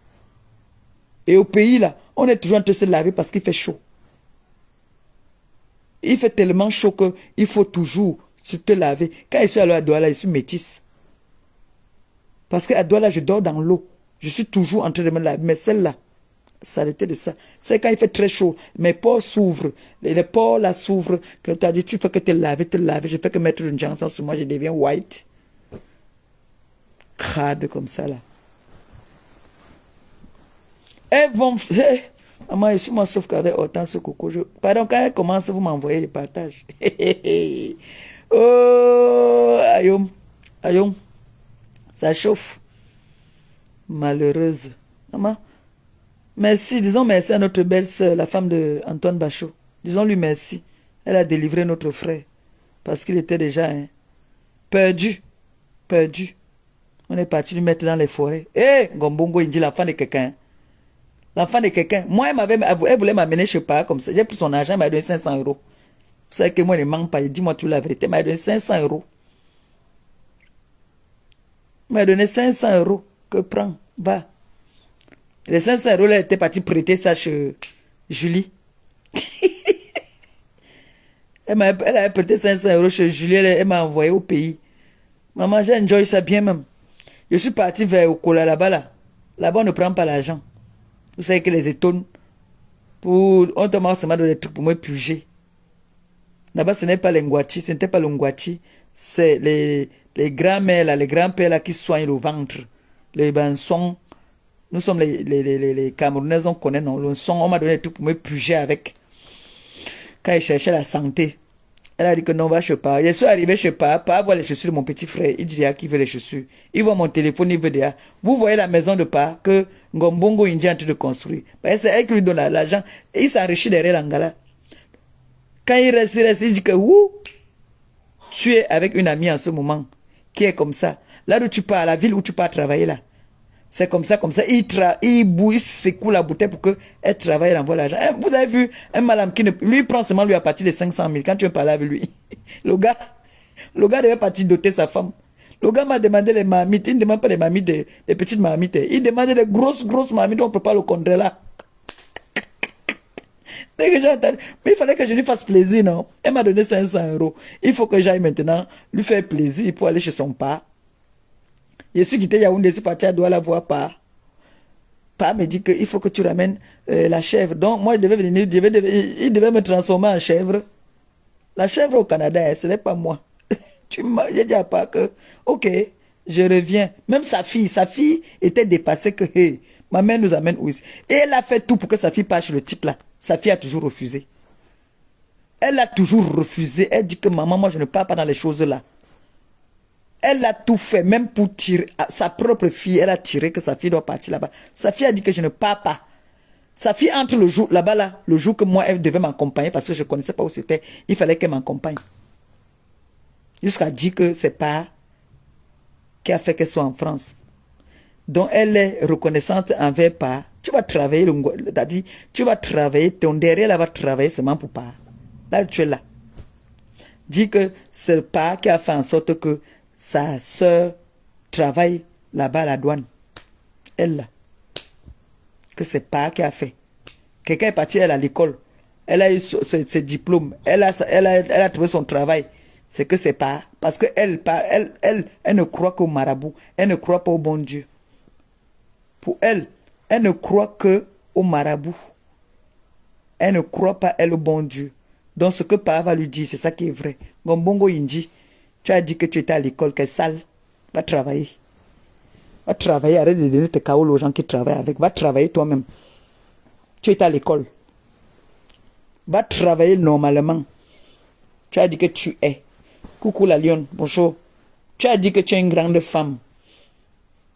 Et au pays là, on est toujours en train de se laver parce qu'il fait chaud. il fait tellement chaud qu'il faut toujours se te laver. Quand je suis allé à Douala, je suis métisse. Parce qu'à Douala, je dors dans l'eau. Je suis toujours en train de me laver. Mais celle-là, ça arrêtait de ça. C'est quand il fait très chaud, mes pores s'ouvrent. Les pores là s'ouvrent. Que tu as dit, tu fais que te laver. Je fais que mettre une chanson sur moi, je deviens white. Crade comme ça là. Elles vont... Maman, je suis moi sauf qu'avec autant ce coco. Pardon, quand elle commence, vous m'envoyez les partages. Oh, aïe, aïe, ça chauffe. Malheureuse. Maman, merci, disons merci à notre belle-sœur, la femme de Antoine Bachot. Disons-lui merci. Elle a délivré notre frère. Parce qu'il était déjà perdu. Perdu. On est parti lui mettre dans les forêts. Hé, Ngombongo, il dit l'enfant de quelqu'un. L'enfant de quelqu'un. Moi, elle voulait m'amener chez pas comme ça. J'ai pris son argent, elle m'a donné 500 €. Vous savez que moi, je ne manque pas. Dis-moi tout la vérité. Elle m'a donné 500 €. Elle m'a donné 500 €. Que prends, va. Les 500 €, elle était partie prêter ça chez Julie. Elle a prêté 500 € chez Julie. Elle m'a envoyé au pays. Maman, j'ai enjoy ça bien même. Je suis parti vers Okola là-bas là. Là-bas, on ne prend pas l'argent. Vous savez que les étonnes, on te demande seulement des trucs pour me puger. Là-bas, ce n'est pas les ngwati, ce n'était pas le ngwati. C'est les grands-mères là, les grands-pères là qui soignent le ventre. Les bansons. Nous sommes les Camerounais, on connaît, non? Le son, on m'a donné des trucs pour me puger avec. Quand il cherchait la santé. Elle a dit que non, va chez pas. Je suis arrivé chez pas voir les chaussures de mon petit frère. Il dit qu'il veut les chaussures. Il voit mon téléphone, il veut dire. Vous voyez la maison de pas que Ngombongo India est en train de construire. C'est elle qui lui donne l'argent. Il s'enrichit derrière l'Angala. Quand il reste, il dit que tu es avec une amie en ce moment qui est comme ça. Là où tu pars, à la ville où tu pars travailler là. C'est comme ça. Il secoue la bouteille pour qu'elle travaille et envoie l'argent. Vous avez vu un madame qui lui prend seulement lui à partir de 500 000 quand tu veux parler avec lui. Le gars devait partir doter sa femme. Le gars m'a demandé les marmites. Il ne demande pas les marmites, des petites marmites. Il demandait des grosses marmites. On ne peut pas le condrer là. Dès que j'ai entendu, mais il fallait que je lui fasse plaisir, non? Elle m'a donné 500 €. Il faut que j'aille maintenant lui faire plaisir pour aller chez son père. Je suis quitté Yaoundé, je suis parti à Douala voir Pa. Pa me dit qu'il faut que tu ramènes la chèvre. Donc moi, il devait me transformer en chèvre. La chèvre au Canada, ce n'est pas moi. J'ai dit à Pa que, ok, je reviens. Même sa fille était dépassée que, hey, ma mère nous amène où? Et elle a fait tout pour que sa fille passe chez le type là. Sa fille a toujours refusé. Elle a toujours refusé. Elle dit que maman, moi je ne pars pas dans les choses là. Elle a tout fait, même pour tirer. Sa propre fille, elle a tiré que sa fille doit partir là-bas. Sa fille a dit que je ne pars pas. Sa fille entre le jour, là-bas, là, le jour que moi, elle devait m'accompagner parce que je ne connaissais pas où c'était. Il fallait qu'elle m'accompagne. Jusqu'à dire que c'est pas qui a fait qu'elle soit en France. Donc, elle est reconnaissante envers Pa. Tu vas travailler, tu vas travailler, ton derrière là va travailler seulement pour Pa. Là, tu es là. Dis que c'est Pa qui a fait en sorte que sa soeur travaille là-bas à la douane. Elle là. Que c'est pas qui a fait. Quelqu'un est parti elle à l'école. Elle a eu ses diplômes. Elle a trouvé son travail. C'est que c'est pas. Parce que elle ne croit qu'au marabout. Elle ne croit pas au bon Dieu. Pour elle ne croit que au marabout. Elle ne croit pas elle au bon Dieu. Donc ce que Pa va lui dire, c'est ça qui est vrai. Ngombongo Inji. Tu as dit que tu étais à l'école, qu'elle est sale. Va travailler. Va travailler, arrête de donner tes caoles aux gens qui travaillent avec. Va travailler toi-même. Tu étais à l'école. Va travailler normalement. Tu as dit que tu es. Coucou la lionne, bonjour. Tu as dit que tu es une grande femme.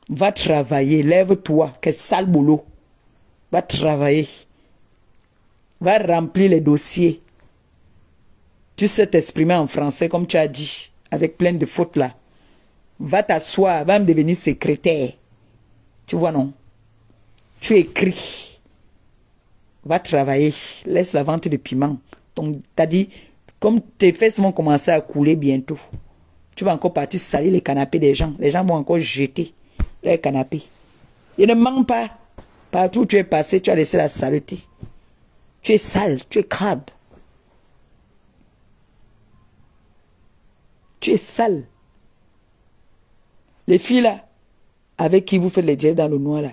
Va travailler, lève-toi, quel sale boulot. Va travailler. Va remplir les dossiers. Tu sais t'exprimer en français comme tu as dit. Avec plein de fautes là. Va t'asseoir, va me devenir secrétaire. Tu vois non? Tu écris. Va travailler. Laisse la vente de piment. Donc, t'as dit, comme tes fesses vont commencer à couler bientôt, tu vas encore partir salir les canapés des gens. Les gens vont encore jeter les canapés. Il ne ment pas. Partout où tu es passé, tu as laissé la saleté. Tu es sale, tu es crade. Tu es sale. Les filles là, avec qui vous faites les gels dans le noir là.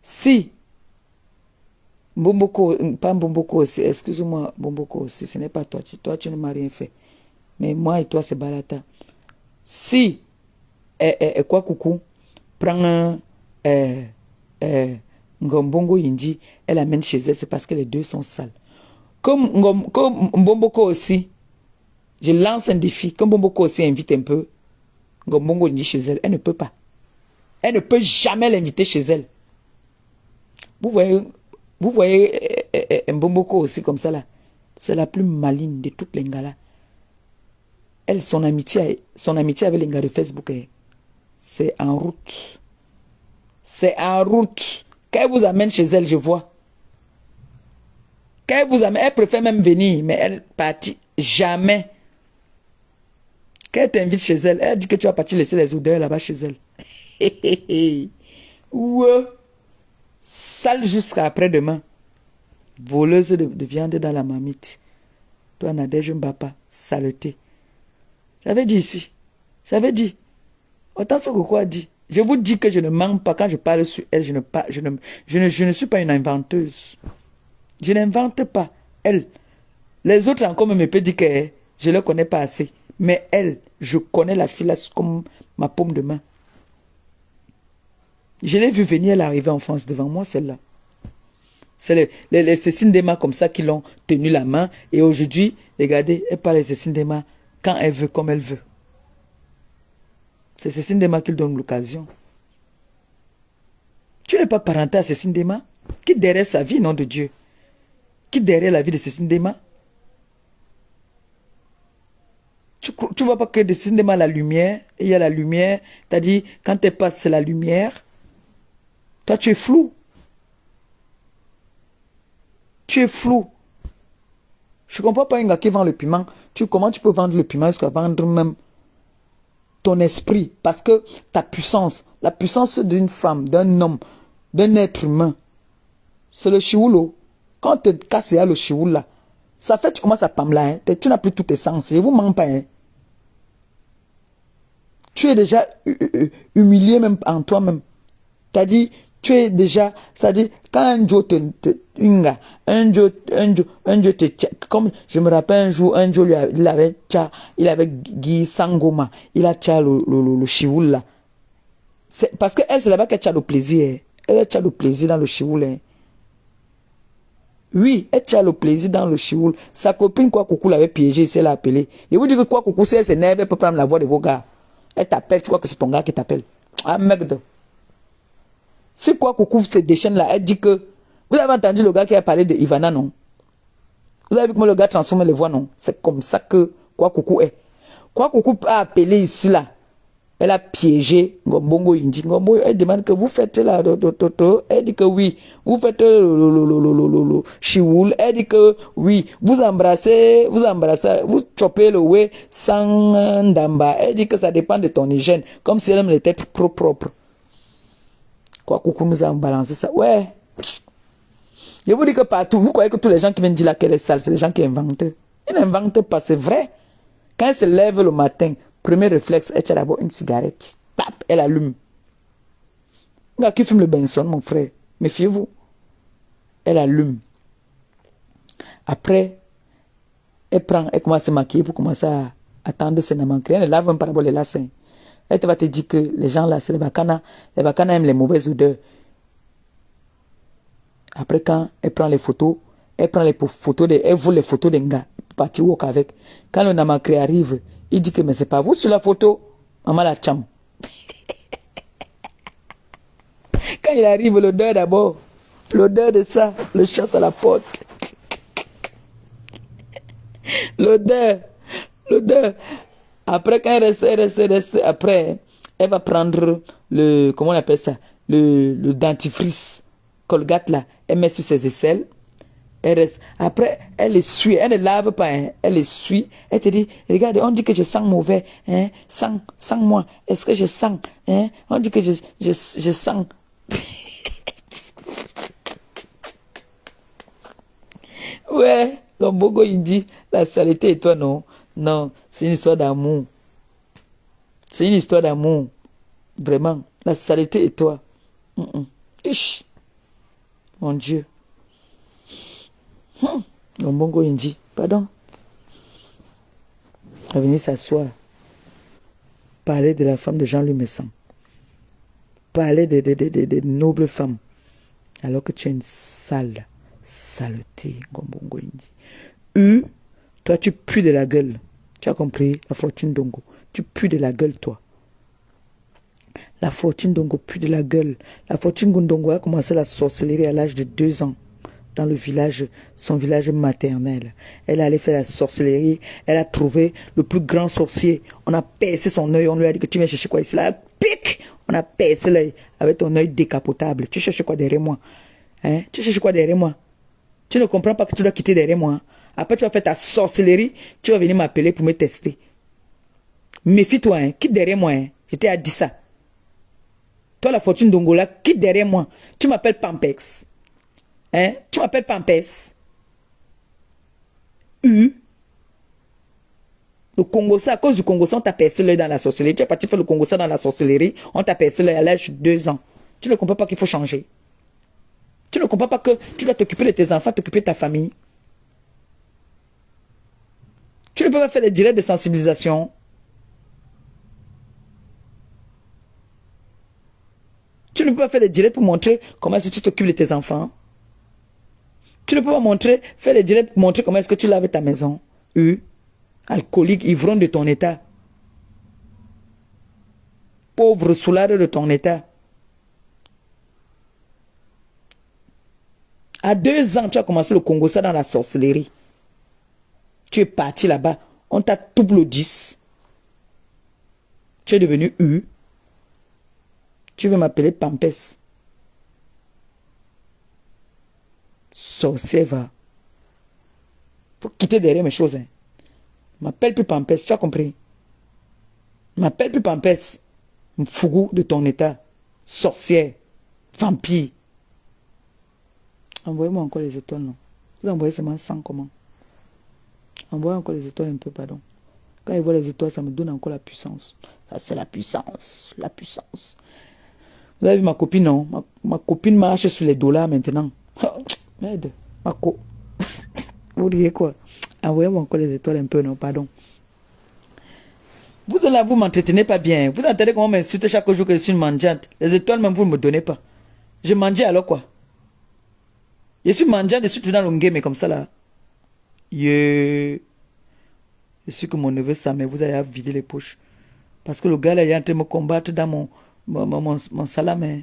Si, Mbomboko, pas Mbomboko aussi, excuse-moi, Mbomboko aussi, ce n'est pas toi. Toi, tu ne m'as rien fait. Mais moi et toi, c'est Balata. Si, quoi, coucou, prends un Ngombongo Indi, elle amène chez elle, c'est parce que les deux sont sales. Comme Mbomboko aussi, je lance un défi, comme Mbomboko aussi invite un peu Ngombongo Indi chez elle, elle ne peut pas. Elle ne peut jamais l'inviter chez elle. Vous voyez Mbomboko aussi comme ça là. C'est la plus maligne de toutes les gars là. Elle, son amitié avec les gars de Facebook, c'est en route. C'est en route. Quand elle vous amène chez elle, je vois. Quand elle vous amène, elle préfère même venir, mais elle partit jamais. Quand elle t'invite chez elle, elle dit que tu vas partir laisser les odeurs là-bas chez elle. Ouais. Sale jusqu'à après-demain. Voleuse de viande dans la marmite. Toi, Nadège Mbapa, saleté. J'avais dit ici. J'avais dit. Autant ce que quoi dit. Je vous dis que je ne mens pas quand je parle sur elle. Je ne suis pas une inventeuse. Je n'invente pas. Elle. Les autres encore me peuvent dire que je ne le connais pas assez. Mais elle, je connais la fille là comme ma paume de main. Je l'ai vu venir, elle arriver en France devant moi, celle-là. C'est les Cécile Dema comme ça qui l'ont tenu la main. Et aujourd'hui, regardez, elle parle de Cécile Dema quand elle veut, comme elle veut. C'est Cécile Dema qui lui donne l'occasion. Tu n'es pas parenté à Cécile Dema? Qui derrière sa vie, nom de Dieu? Qui derrière la vie de Cécile Dema? Tu vois pas que de Cécile Dema la lumière, et il y a la lumière, t'as dit, quand elle passe, c'est la lumière. Toi, tu es flou. Tu es flou. Je ne comprends pas un gars qui vend le piment. Comment tu peux vendre le piment jusqu'à vendre même ton esprit? Parce que ta puissance, la puissance d'une femme, d'un homme, d'un être humain, c'est le chioulo. Quand tu te casses le chioulo là, ça fait tu commences à pam là. Tu n'as plus tous tes sens. Je vous mens pas. Hein. Tu es déjà humilié même en toi-même. Tu as dit, tu es déjà, ça dit, quand un jour comme je me rappelle un jour il avait Guy Sangoma, il a tcha le chioul là. Parce que elle, c'est là-bas qu'elle tcha le plaisir. Elle tcha le plaisir dans le chioul. Hein. Oui, elle tcha le plaisir dans le chioul. Sa copine, quoi, coucou, l'avait piégé, elle l'a appelé. Et vous dites que quoi, coucou, si elle s'énerve, elle peut prendre la voix de vos gars. Elle t'appelle, tu vois que c'est ton gars qui t'appelle. Ah, merde. C'est quoi coucou se déchaîne là? Elle dit que... Vous avez entendu le gars qui a parlé de Ivana, non? Vous avez vu comment le gars transforme les voix, non? C'est comme ça que quoi coucou est. Quoi coucou a appelé ici là. Elle a piégé Ngombongo Indi. Ngombo, elle demande que vous faites là, elle dit que oui. Vous faites le chioul. Elle dit que oui. Vous embrassez, vous chopez le ouais sans ndamba. Elle dit que ça dépend de ton hygiène. Comme si elle aime les têtes propres. Quoi, coucou nous a balancé ça. Ouais. Je vous dis que partout, vous croyez que tous les gens qui viennent dire là qu'elle est sale, c'est les gens qui inventent. Ils n'inventent pas, c'est vrai. Quand elle se lève le matin, premier réflexe, elle tient d'abord une cigarette. Pap, elle allume. Un gars qui fume le Benson, mon frère, méfiez-vous. Elle allume. Après, elle commence à se maquiller pour commencer à attendre ses namanques. Elle lave un parabole les lacets. Elle va te dire que les gens là, c'est les bacanas. Les bacanas aiment les mauvaises odeurs. Après, quand elle prend les photos, elle vole les photos d'un gars, partir walk avec. Quand le namakri arrive, il dit que mais c'est pas vous sur la photo. Maman la cham. Quand il arrive, l'odeur d'abord. L'odeur de ça, le chasse à la porte. L'odeur. Après, quand elle reste, après, elle va prendre le, comment on appelle ça, le dentifrice, Colgate là, elle met sur ses aisselles, elle reste. Après, elle essuie, elle ne lave pas, hein, elle essuie, elle te dit, regarde, on dit que je sens mauvais, hein, sens-moi, est-ce que je sens, hein, on dit que je sens. Ouais, donc Bogo il dit, la saleté et toi non. Non, c'est une histoire d'amour. C'est une histoire d'amour. Vraiment. La saleté et toi. Ish. Mon Dieu. Ngombongo Inji. Pardon. Venez s'asseoir. Parler de la femme de Jean-Louis Messan. Parler de nobles femmes. Alors que tu es une sale. Saleté. Ngombongo Inji. Toi tu pues de la gueule. Tu as compris? La fortune d'Ongo. Tu pues de la gueule, toi. La fortune d'Ongo pue de la gueule. La fortune d'Ongo a commencé la sorcellerie à l'âge de 2 ans. Dans le village, son village maternel. Elle allait faire la sorcellerie. Elle a trouvé le plus grand sorcier. On a percé son œil. On lui a dit que tu viens chercher quoi ici? Là, pic! On a percé l'œil avec ton œil décapotable. Tu cherches quoi derrière moi? Hein? Tu cherches quoi derrière moi? Tu ne comprends pas que tu dois quitter derrière moi. Après, tu vas faire ta sorcellerie. Tu vas venir m'appeler pour me tester. Méfie-toi, hein. Quitte derrière moi. Hein. Je t'ai dit ça. Toi, la fortune d'Ongola, quitte derrière moi. Tu m'appelles Pampex. Hein? Tu m'appelles Pampès. Le Congo, ça, à cause du Congo, ça, on t'a percé l'œil dans la sorcellerie. Tu es parti faire le Congo, ça dans la sorcellerie. On t'a percé l'œil à l'âge de 2 ans. Tu ne comprends pas qu'il faut changer. Tu ne comprends pas que tu dois t'occuper de tes enfants, t'occuper de ta famille. Tu ne peux pas faire des directs de sensibilisation. Tu ne peux pas faire des directs pour montrer comment est-ce que tu t'occupes de tes enfants. Tu ne peux pas faire des directs pour montrer comment est-ce que tu laves ta maison. Alcoolique, ivrogne de ton état. Pauvre soulard de ton état. À 2 ans, tu as commencé le Congo, ça dans la sorcellerie. Tu es parti là-bas. On t'a double 10. Tu es devenu Tu veux m'appeler Pampès. Sorcier va. Faut quitter derrière mes choses. Hein. M'appelle plus Pampès, tu as compris? M'appelle plus Pampès. Fougou de ton état. Sorcière. Vampire. Envoyez-moi encore les étoiles, non? Vous envoyez seulement 100 comment? Envoyez encore les étoiles un peu, pardon. Quand je vois les étoiles, ça me donne encore la puissance. Ça, c'est la puissance. La puissance. Vous avez vu ma copine, non? Ma copine marche sur les dollars maintenant. Merde. Vous riez quoi? Envoyez-moi encore les étoiles un peu, non? Pardon. Vous allez, vous m'entretenez pas bien. Vous entendez comment m'insulter chaque jour que je suis une mendiante. Les étoiles, même vous ne me donnez pas. Je mangeais alors quoi? Je suis mendiante, je suis tout dans le game comme ça là. Je suis que mon neveu ça, mais vous allez vider les poches. Parce que le gars là, il est en train de me combattre dans mon salam. Hein.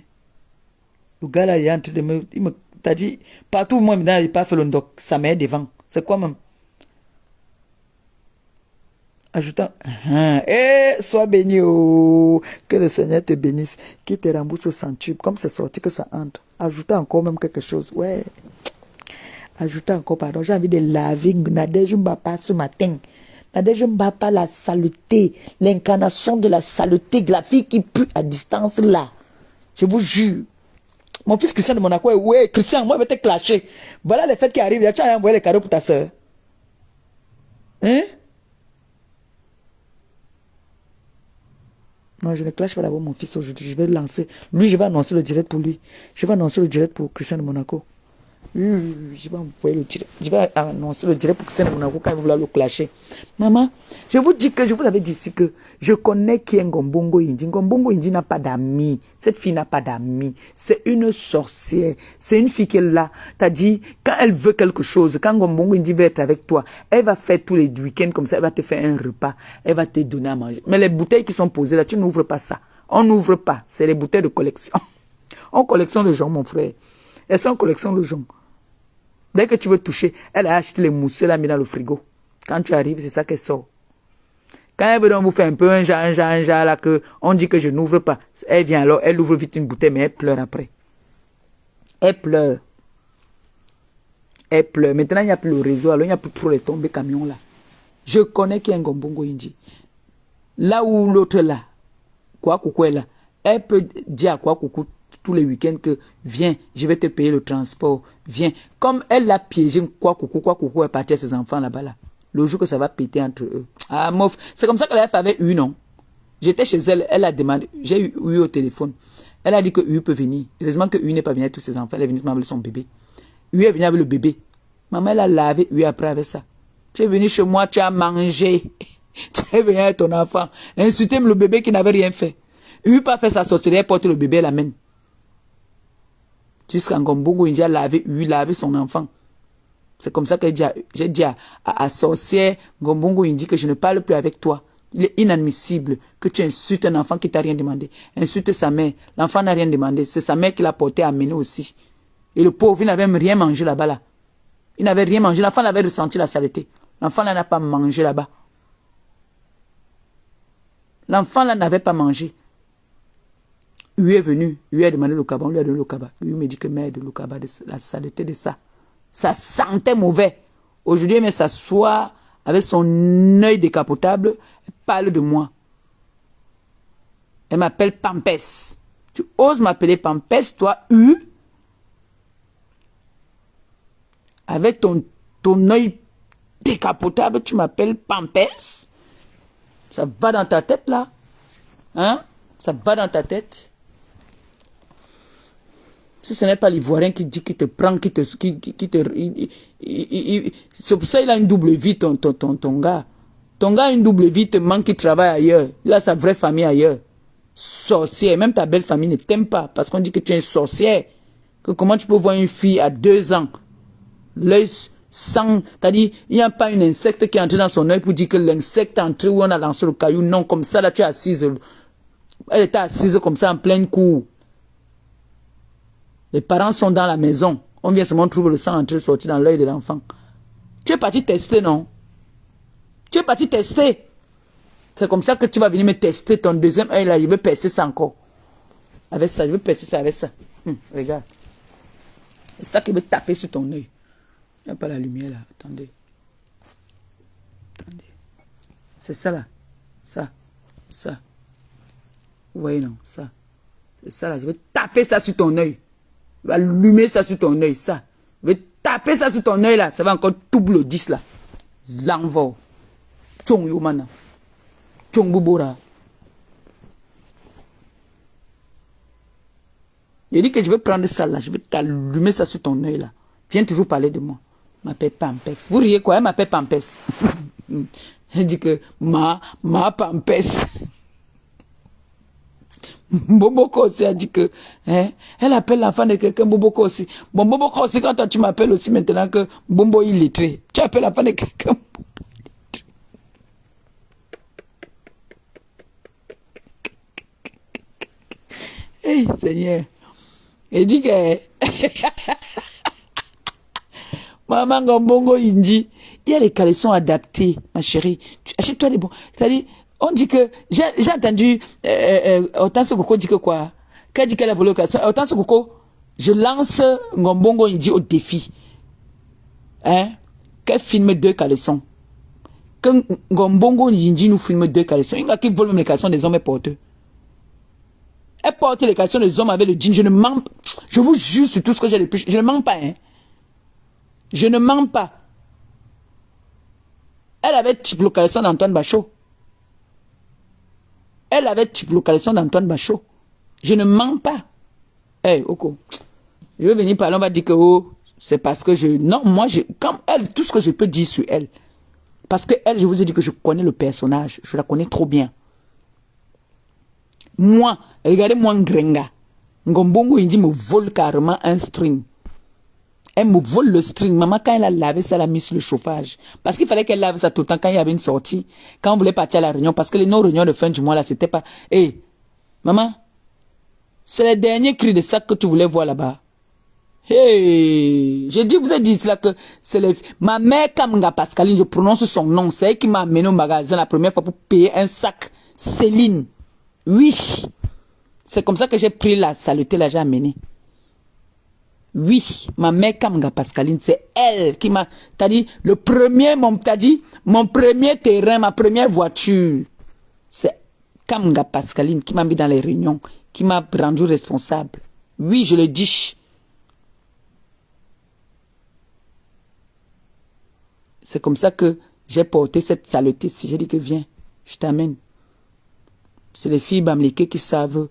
Le gars là, il est en train de me... Il me t'as dit, partout moi, maintenant, il n'a pas fait le ndoc. Ça m'est devant. C'est quoi même? Ajoutant, sois béni, oh, que le Seigneur te bénisse, qu'il te rembourse au centuple, comme c'est sorti que ça entre. Ajoutant encore même quelque chose, ouais. Ajoutant encore, pardon, j'ai envie de laver Nadège Mbapa ce matin. Nadège Mbapa, la saleté, l'incarnation de la saleté, de la fille qui pue à distance là. Je vous jure. Mon fils Christian de Monaco, ouais, Christian, moi je vais te clasher. Voilà les fêtes qui arrivent, tu as envoyé les cadeaux pour ta soeur. Hein? Non, je ne clash pas d'abord mon fils aujourd'hui. Je vais le lancer. Lui, je vais annoncer le direct pour lui. Je vais annoncer le direct pour Christian de Monaco. Je vais envoyer le direct. Je vais annoncer le direct pour Christian de Monaco quand il va le clasher. Maman, je vous dis que je vous avais dit ici que je connais qui est Ngombongo Inji. Ngombongo Inji n'a pas d'amis. Cette fille n'a pas d'amis. C'est une sorcière. C'est une fille qui est là. T'as dit, quand elle veut quelque chose, quand Ngombongo Inji veut être avec toi, elle va faire tous les week-ends comme ça, elle va te faire un repas. Elle va te donner à manger. Mais les bouteilles qui sont posées là, tu n'ouvres pas ça. On n'ouvre pas. C'est les bouteilles de collection. On collectionne le gens, mon frère. Elles sont en collection le gens. Dès que tu veux toucher, elle a acheté les mousseux, elle a mis dans le frigo. Quand tu arrives, c'est ça qu'elle sort. Quand elle veut donc vous faire un peu un genre là, que on dit que je n'ouvre pas. Elle vient alors, elle ouvre vite une bouteille, mais elle pleure après. Elle pleure. Elle pleure. Maintenant, il n'y a plus le réseau, alors il n'y a plus trop les tombées camions là. Je connais qui est un Ngombongo Inji. Là où l'autre là, quoi coucou est là, elle peut dire à quoi coucou tous les week-ends que viens, je vais te payer le transport, viens. Comme elle l'a piégé, quoi coucou est parti à ses enfants là-bas là. le jour que ça va péter entre eux. Ah, mof. C'est comme ça que la F avait eu, non? J'étais chez elle, elle a demandé, j'ai eu au téléphone. Elle a dit que U peut venir. Heureusement que U n'est pas venu avec tous ses enfants, elle est venue avec son bébé. U est venue avec le bébé. Maman, elle a lavé U après avec ça. Tu es venu chez moi, tu as mangé. Tu es venu avec ton enfant. Insulter le bébé qui n'avait rien fait. U pas fait sa sorcellerie, elle porte le bébé, elle l'amène. Jusqu'à Ngombongo, il a lavé U, lavé son enfant. C'est comme ça que j'ai dit à sorcière, Ngombongo, il dit que je ne parle plus avec toi. Il est inadmissible que tu insultes un enfant qui t'a rien demandé. Insulte sa mère. L'enfant n'a rien demandé. C'est sa mère qui l'a porté à amener aussi. Et le pauvre, il n'avait même rien mangé là-bas. Là. Il n'avait rien mangé. L'enfant avait ressenti la saleté. L'enfant là n'a pas mangé là-bas. L'enfant là n'avait pas mangé. Lui est venu. Lui a demandé le cabas. On lui a donné le cabas. Lui me dit que merde, le cabas, la saleté de ça. Ça sentait mauvais. Aujourd'hui, il s'assoit avec son œil décapotable. Elle parle de moi. Elle m'appelle Pampès. Tu oses m'appeler Pampès, toi, U? Avec ton œil décapotable, tu m'appelles Pampès? Ça va dans ta tête, là? Hein? Ça va dans ta tête? Si ce n'est pas l'Ivoirien qui dit qu'il te prend, c'est pour ça qu'il a une double vie, ton gars. Ton gars a une double vie, te manque, il travaille ailleurs. Il a sa vraie famille ailleurs. Sorcière. Même ta belle famille ne t'aime pas parce qu'on dit que tu es une sorcière. Que comment tu peux voir une fille à 2 ans, l'œil sans, c'est-à-dire, il n'y a pas un insecte qui est entré dans son œil pour dire que l'insecte est entré où on a lancé le caillou. Non, comme ça, là, tu es assise. Elle était assise comme ça en pleine cour. Les parents sont dans la maison. On vient seulement trouver le sang entrer sortir dans l'œil de l'enfant. Tu es parti tester, non? Tu es parti tester. C'est comme ça que tu vas venir me tester ton deuxième œil là. Je vais percer ça encore. Avec ça, je vais percer ça avec ça. Regarde. C'est ça qui veut taper sur ton œil. Il n'y a pas la lumière là. Attendez. Attendez. C'est ça là. Ça. Ça. Vous voyez non? Ça. C'est ça là. Je vais taper ça sur ton œil. Je vais allumer ça sur ton œil. Ça. Je vais taper ça sur ton œil là. Ça va encore double le 10 là. L'envoi. Tchong yo mana. Tchong bubora. Je dis que je vais prendre ça là. Je vais t'allumer ça sur ton œil là. Viens toujours parler de moi. M'appelle Pampès. Vous riez quoi? Elle m'appelle Pampès. Elle dit que ma Pampès. Boboko aussi a dit que hein, elle appelle l'enfant de quelqu'un Boboko aussi. Bon, Boboko aussi, quand tu m'appelles aussi maintenant que Bombo illettré, tu appelles l'enfant de quelqu'un. Hey, Seigneur. Il dit que Maman Ngombongo Indi, il y a les caleçons adaptés, ma chérie. Achète-toi les bons. C'est-à-dire, on dit que, j'ai entendu, Hortense Coco dit que quoi? Qu'elle dit qu'elle a volé le caleçon. Hortense Coco, je lance Ngombongo Indi au défi. Hein? Qu'elle filme 2 caleçons. Que Ngombongo Indi nous filme 2 caleçons. Il y a qui vole même les caleçons des hommes et porteux. Elle porte les caleçons des hommes avec le jean. Je ne mens pas. Je vous jure sur tout ce que j'ai le plus. Je ne mens pas, hein. Je ne mens pas. Elle avait type localisation d'Antoine Bachot. Elle avait type localisation d'Antoine Bachot. Je ne mens pas. Hey, Oko. Je vais venir parler, on va dire que oh, c'est parce que je... Non, moi, comme elle, tout ce que je peux dire sur elle. Parce que elle, je vous ai dit que je connais le personnage. Je la connais trop bien. Moi, regardez-moi Ngrenga. Ngombongo Indi me vole carrément un string. Elle me vole le string. Maman, quand elle a lavé ça, elle a mis sur le chauffage. Parce qu'il fallait qu'elle lave ça tout le temps quand il y avait une sortie. Quand on voulait partir à la réunion. Parce que nos réunions de fin du mois, là, c'était pas... Hé, maman, c'est les derniers cris de sac que tu voulais voir là-bas. Hey, j'ai dit, vous avez dit cela que c'est les... Ma mère, Kamanga Pascaline, je prononce son nom. C'est elle qui m'a amené au magasin la première fois pour payer un sac Céline. Oui. C'est comme ça que j'ai pris la saleté, là, j'ai amené. Oui, ma mère Kamanga Pascaline, c'est elle qui m'a... T'as dit, le premier, t'as dit, mon premier terrain, ma première voiture. C'est Kamanga Pascaline qui m'a mis dans les réunions, qui m'a rendu responsable. Oui, je le dis. C'est comme ça que J'ai porté cette saleté-ci. J'ai dit que viens, je t'amène. C'est les filles bamliquées qui savent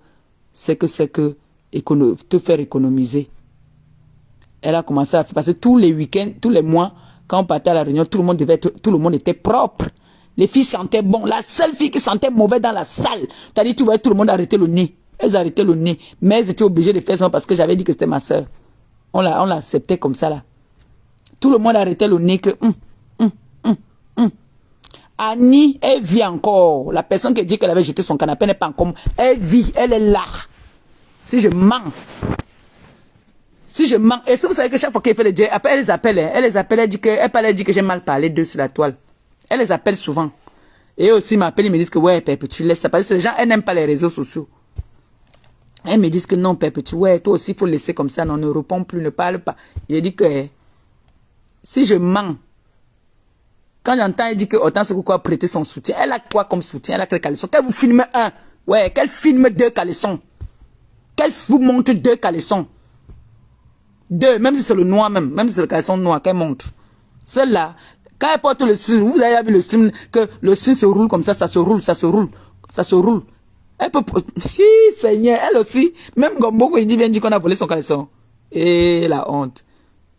c'est que te faire économiser. Elle a commencé à faire, parce que tous les week-ends, tous les mois, quand on partait à la réunion, tout le monde était propre. Les filles sentaient bon. La seule fille qui sentait mauvais dans la salle, t'as dit, tu voyais tout le monde arrêter le nez. Elles arrêtaient le nez. Mais elles étaient obligées de faire ça parce que j'avais dit que c'était ma soeur. On l'acceptait comme ça là. Tout le monde arrêtait le nez que... Annie, elle vit encore. La personne qui dit qu'elle avait jeté son canapé n'est pas encore... Elle vit, elle est là. Si je mens. Si je mens. Et si vous savez que chaque fois qu'elle fait le jet, après elle les appelle. Elle dit que j'ai mal parlé d'eux sur la toile. Elle les appelle souvent. Et aussi, ils m'appellent, ils me disent que ouais, Pépé, tu laisses ça. Parce que les gens, elles n'aiment pas les réseaux sociaux. Elles me disent que non, Pépé, ouais, toi aussi, il faut laisser comme ça. Non, ne réponds plus, ne parle pas. Je dis que si je mens, quand j'entends, elle dit que autant ce quoi prêter son soutien. Elle a quoi comme soutien? Elle a quel caleçon? Qu'elle vous filme un. Ouais, qu'elle filme 2 caleçons. Qu'elle vous montre 2 caleçons. 2, même si c'est le noir même si c'est le caleçon noir, qu'elle montre. Celle-là, quand elle porte le string, vous avez vu le string, que le string se roule comme ça, ça se roule. Elle peut... Seigneur, elle aussi, même Gombo, il dit, viens dire qu'on a volé son caleçon. Et la honte.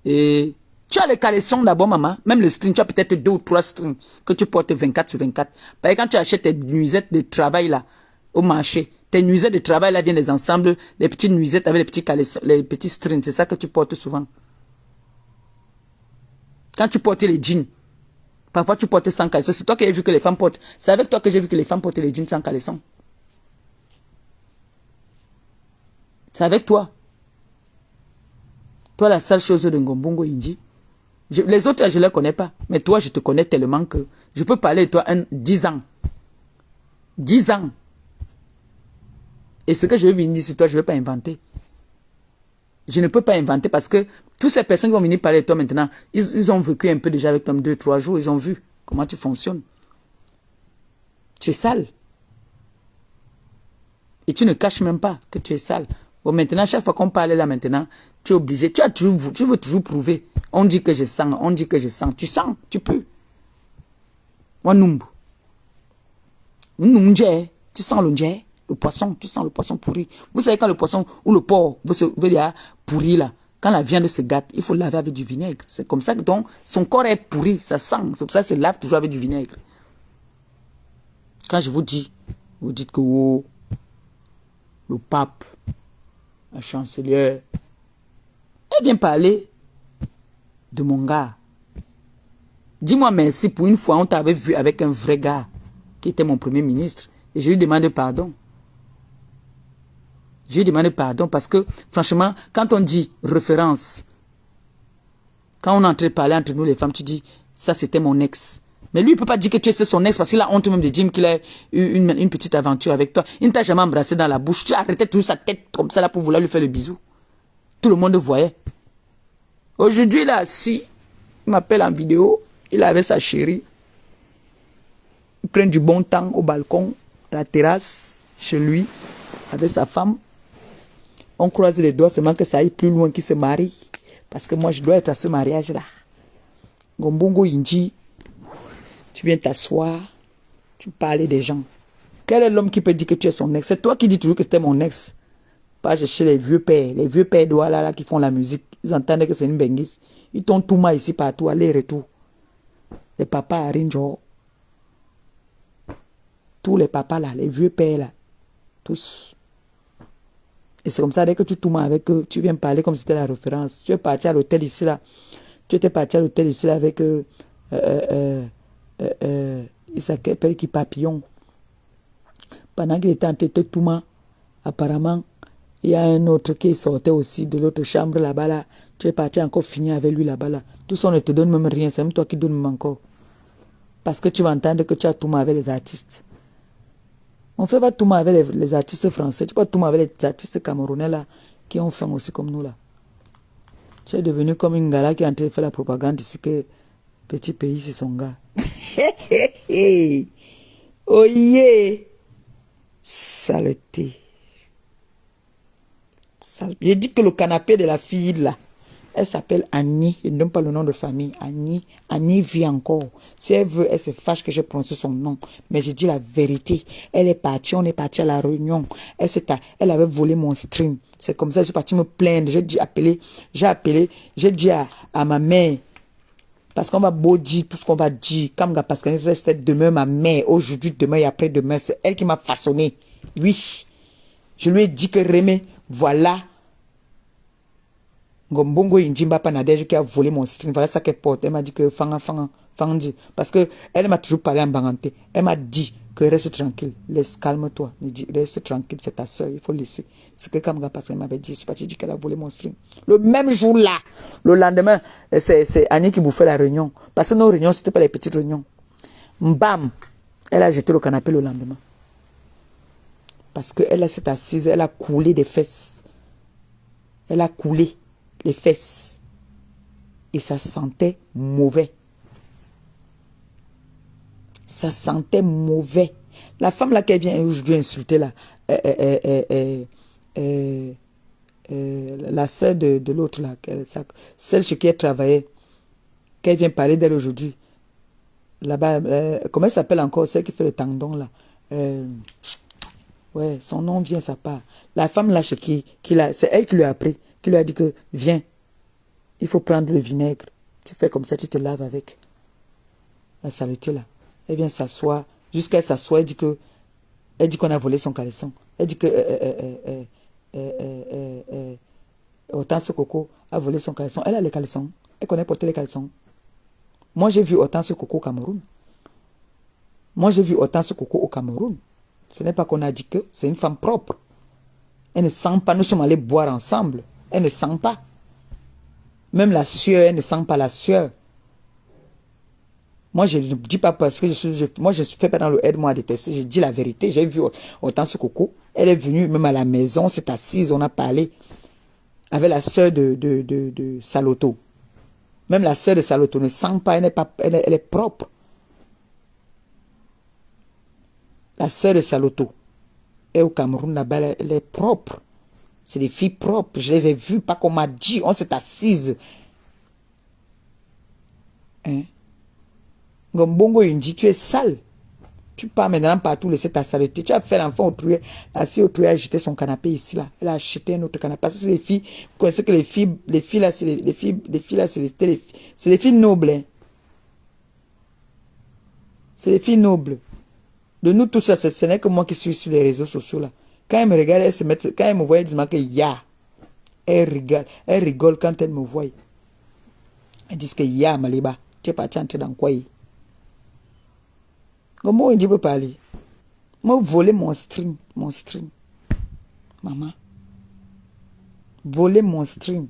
Et tu as les caleçons d'abord, maman. Même le string, tu as peut-être 2 ou 3 strings que tu portes 24 sur 24. Parce que quand tu achètes tes nuisettes de travail là, au marché, tes nuisettes de travail là viennent des ensembles, les petites nuisettes avec les petits caleçons, les petits strings, c'est ça que tu portes souvent. Quand tu portes les jeans, parfois tu portes sans caleçon. C'est toi qui as vu que les femmes portent. C'est avec toi que j'ai vu que les femmes portent les jeans sans caleçon. C'est avec toi. Toi, la seule chose de Ngombongo Indji. Les autres, je ne les connais pas. Mais toi, je te connais tellement que je peux parler de toi 10 ans. 10 ans. Et ce que je vais venir dire sur toi, je ne vais pas inventer. Je ne peux pas inventer parce que toutes ces personnes qui vont venir parler de toi maintenant, ils ont vécu un peu déjà avec toi 2-3 jours. Ils ont vu comment tu fonctionnes. Tu es sale. Et tu ne caches même pas que tu es sale. Bon, maintenant, chaque fois qu'on parle là maintenant, tu es obligé. Tu veux toujours prouver. On dit que je sens, on dit que je sens. Tu sens, tu peux. Moi, tu sens le poisson, tu sens le poisson pourri. Vous savez quand le poisson ou le porc veut pourri là, quand la viande se gâte, il faut le laver avec du vinaigre. C'est comme ça que donc son corps est pourri, ça sent. C'est pour ça que se lave toujours avec du vinaigre. Quand je vous dis, vous dites que oh, le pape, la chancelière, elle vient parler de mon gars. Dis-moi merci pour une fois, on t'avait vu avec un vrai gars qui était mon premier ministre. Et je lui demande pardon. Je lui demande pardon parce que, franchement, quand on dit référence, quand on est en train de parler entre nous les femmes, tu dis, ça c'était mon ex. Mais lui, il ne peut pas dire que tu es son ex parce qu'il a honte même de dire qu'il a eu une petite aventure avec toi. Il ne t'a jamais embrassé dans la bouche. Tu arrêtais toujours sa tête comme ça là pour vouloir lui faire le bisou. Tout le monde voyait. Aujourd'hui, là, si il m'appelle en vidéo, il avait sa chérie. Il prend du bon temps au balcon, à la terrasse, chez lui, avec sa femme. On croise les doigts seulement que ça aille plus loin qu'il se marie. Parce que moi, je dois être à ce mariage-là. Ngombongo Indji, tu viens t'asseoir, tu parles des gens. Quel est l'homme qui peut dire que tu es son ex? C'est toi qui dis toujours que c'était mon ex. Pas chez les vieux pères d'Ouala là qui font la musique. Ils entendent que c'est une benguise. Ils t'ont tout mal ici partout, aller-retour. Les papas à Rinjo. Tous les papas là, les vieux pères là. Tous. Et c'est comme ça, dès que tu tournes avec eux, tu viens parler comme si c'était la référence. Tu es parti à l'hôtel ici là. Tu étais parti à l'hôtel ici là avec il s'appelle qui Papillon. Pendant qu'il était en tête tout mal, apparemment, il y a un autre qui sortait aussi de l'autre chambre là-bas là. Tu es parti encore finir avec lui là-bas là. Tout ça ne te donne même rien, c'est même toi qui donnes même encore. Parce que tu vas entendre que tu as tout mal avec les artistes. On fait pas tout mal avec les artistes français. Tu peux pas tout mal avec les artistes camerounais là, qui ont fait aussi comme nous là. Tu es devenu comme une gala qui est en train de faire la propagande ici que petit pays c'est son gars. Oh yeah! Saleté. J'ai dit que le canapé de la fille là, Elle s'appelle Annie. Je ne donne pas le nom de famille. Annie. Annie vit encore. Si elle veut, elle se fâche que j'ai prononcé son nom. Mais je dis la vérité. Elle est partie. On est parti à la réunion. Elle avait volé mon stream. C'est comme ça. Je suis parti me plaindre. J'ai dit à ma mère. Parce qu'on va beau dire tout ce qu'on va dire. Parce qu'elle reste demain ma mère. Aujourd'hui, demain et après-demain. C'est elle qui m'a façonné. Oui. Je lui ai dit que Rémé, voilà. Ngombongo Indjimba Panadej qui a volé mon string. Voilà ça qu'elle porte. Elle m'a dit que Fangdi. Parce que elle m'a toujours parlé en banganté. Elle m'a dit que reste tranquille. Laisse, calme-toi. Reste tranquille, c'est ta soeur. Il faut laisser. C'est que Kamga parce qu'elle m'avait dit, je suis parti dire qu'elle a volé mon string. Le même jour-là, le lendemain, c'est Annie qui bouffait la réunion. Parce que nos réunions, c'était pas les petites réunions. Bam! Elle a jeté le canapé le lendemain. Parce qu'elle s'est assise, elle a coulé des fesses. Elle a coulé les fesses. Et ça sentait mauvais. Ça sentait mauvais. La femme là qui vient aujourd'hui insulter là, la sœur de l'autre là, celle chez qui elle travaillait, qui vient parler d'elle aujourd'hui. Là-bas, comment elle s'appelle encore, celle qui fait le tendon là. Ouais, son nom vient, ça part. La femme là chez c'est elle qui lui a appris, qui lui a dit que viens, il faut prendre le vinaigre. Tu fais comme ça, tu te laves avec. La saleté là. Elle vient s'asseoir. Jusqu'à elle s'assoit, elle dit qu'on a volé son caleçon. Elle dit que Hortense Coco a volé son caleçon. Elle a les caleçons. Elle connaît porter les caleçons. Moi, j'ai vu Hortense Coco au Cameroun. Moi, j'ai vu Hortense Coco au Cameroun. Ce n'est pas qu'on a dit que c'est une femme propre. Elle ne sent pas. Nous sommes allés boire ensemble. Elle ne sent pas. Même la sueur, elle ne sent pas la sueur. Moi, je ne dis pas parce que moi, je ne fais pas dans le aide-moi à détester. Je dis la vérité. J'ai vu Hortense Coco. Elle est venue même à la maison, s'est assise, on a parlé avec la sœur de Saloto. Même la sœur de Saloto ne sent pas, elle est propre. La sœur de Saloto est au Cameroun, là-bas, elle est propre. C'est des filles propres. Je les ai vues, pas qu'on m'a dit. On s'est assise. Hein? Ngombongo Indji, tu es sale. Tu pars maintenant partout laisser ta saleté. Tu as fait l'enfant autrui. La fille autrui a jeté son canapé ici là. Elle a acheté un autre canapé. Parce que c'est les filles. Vous connaissez que les filles là, c'est les filles là, c'est les filles nobles. Hein. C'est les filles nobles. De nous tous là, ce n'est que moi qui suis sur les réseaux sociaux là. Quand elle me regarde, elle se met, quand elle me voit, elle dit que ya. Elle rigole quand elle me voit. Elle dit que ya Maliba. Tu es parti entrer dans quoi? Comment on dit peut parler? Moi, voler mon stream. Maman. Voler mon stream.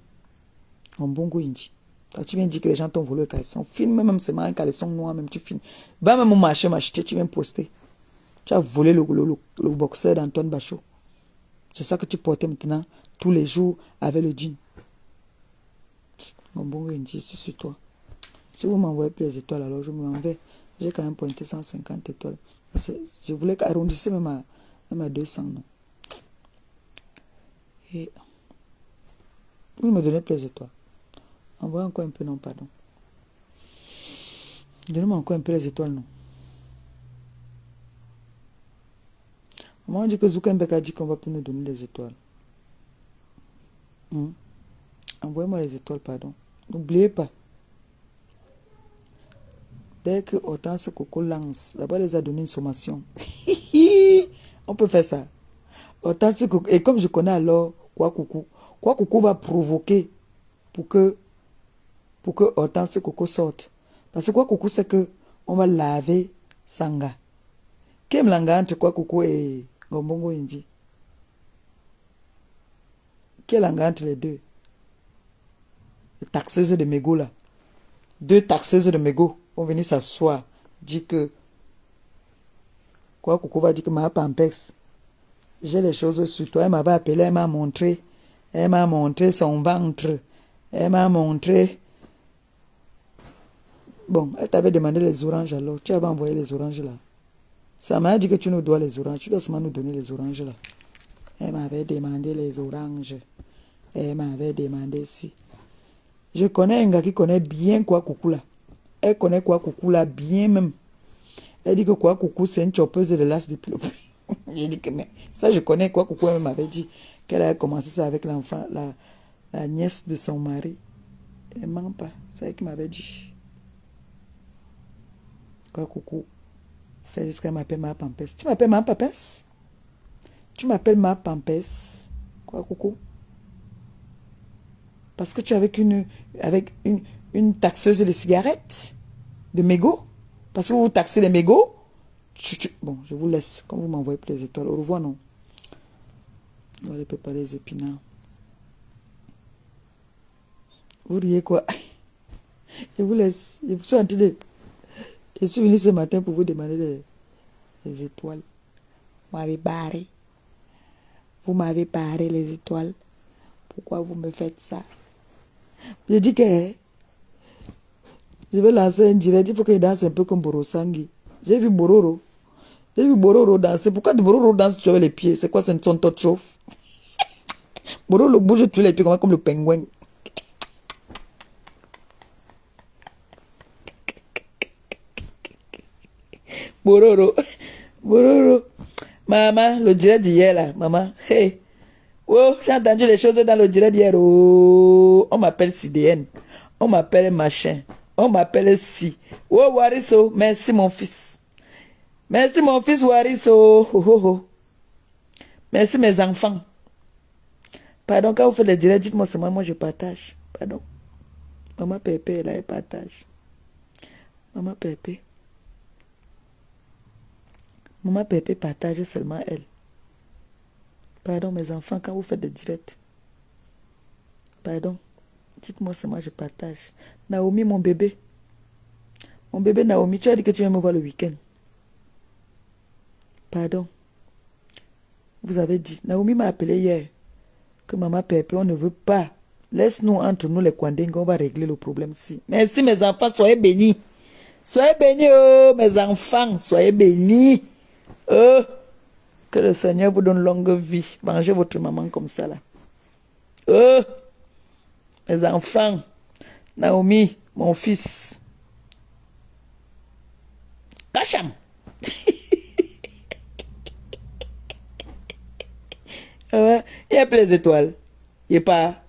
Mon bongo indi. Quand tu viens dire que les gens t'ont volé le caleçon, filme même c'est un caleçon noir, même tu filmes. Va même au marché, tu viens poster. Tu as volé le boxeur d'Antoine Bachot. C'est ça que tu portais maintenant, tous les jours, avec le jean. Mon bongo indi, je suis sur toi. Si vous m'envoyez plus les étoiles, alors je m'en vais. J'ai quand même pointé 150 étoiles. Je voulais arrondir même à 200. Non? Et vous me donnez plus les étoiles. Envoyez encore un peu, non, pardon. Donnez-moi encore un peu les étoiles, non. Moi, on dit que Zuckerberg a dit qu'on va plus nous donner les étoiles. Envoyez-moi les étoiles, pardon. N'oubliez pas. Dès que Hortense Coco lance, d'abord, elle les a donné une sommation. On peut faire ça. Hortense Coco, et comme je connais alors quoi Coucou va provoquer pour que Hortense Coco sorte. Parce que quoi Coucou, c'est que on va laver Sanga. Quel langa entre quoi Coucou et Ngombongo Indji? Quel langa entre les deux? Les taxeuses de mégots là. Deux taxeuses de mégots vont venir s'asseoir, dit que quoi Coucou va dire que ma pampex. J'ai les choses sur toi. Elle m'avait appelé, elle m'a montré son ventre. Elle m'a montré. Bon, elle t'avait demandé les oranges alors. Tu avais envoyé les oranges là. Ça m'a dit que tu nous dois les oranges. Tu dois seulement nous donner les oranges là. Elle m'avait demandé les oranges. Elle m'avait demandé si. Je connais un gars qui connaît bien quoi coucou là. Elle connaît quoi coucou là bien même. Elle dit que quoi coucou c'est une choppeuse de l'as de pilote. J'ai dit que mais ça je connais quoi coucou, elle m'avait dit qu'elle a commencé ça avec l'enfant, la nièce de son mari. Elle ment pas, c'est elle qui m'avait dit. Quoi coucou. Fait jusqu'à m'appeler ma pampesse. Tu m'appelles ma pampesse? Tu m'appelles ma pampesse? Quoi coucou? Parce que tu es avec une taxeuse de cigarettes, de mégots. Parce que vous taxez les mégots. Bon, je vous laisse. Quand vous m'envoyez pour les étoiles. Au revoir, non. On va aller préparer les épinards. Vous riez quoi? Je vous laisse. Je suis en train de... Je suis venu ce matin pour vous demander les étoiles. Vous m'avez barré. Vous m'avez barré les étoiles. Pourquoi vous me faites ça? Je dis que je vais lancer un direct. Il faut qu'il danse un peu comme Borosangui. J'ai vu Bororo. J'ai vu Bororo danser. Pourquoi Bororo danse sur les pieds? C'est quoi, c'est son tot chauffe? Bororo bouge tous les pieds comme le pingouin. Bororo. Bororo. Maman, le direct d'hier là. Maman. Hey. Oh, j'ai entendu les choses dans le direct d'hier. Oh, on m'appelle CDN. On m'appelle machin. On m'appelle si. Oh, Wariso. Merci mon fils. Merci mon fils Wariso. Oh, oh, oh. Merci mes enfants. Pardon, quand vous faites les directs, dites-moi seulement, moi je partage. Pardon. Maman Pépé, là, elle partage. Maman Pépé. Maman Pépé partage seulement elle. Pardon, mes enfants, quand vous faites des directs. Pardon. Dites-moi seulement, je partage. Naomi, mon bébé. Mon bébé Naomi, tu as dit que tu viens me voir le week-end. Pardon. Vous avez dit. Naomi m'a appelé hier. Que maman Pépé, on ne veut pas. Laisse-nous entre nous les Kwandeng, on va régler le problème ici. Merci mes enfants, soyez bénis. Soyez bénis, oh, mes enfants, soyez bénis. Oh, que le Seigneur vous donne longue vie. Mangez votre maman comme ça là. Oh, mes enfants. Naomi, mon fils. Kacham. Il y a plein les étoiles. Il n'y a pas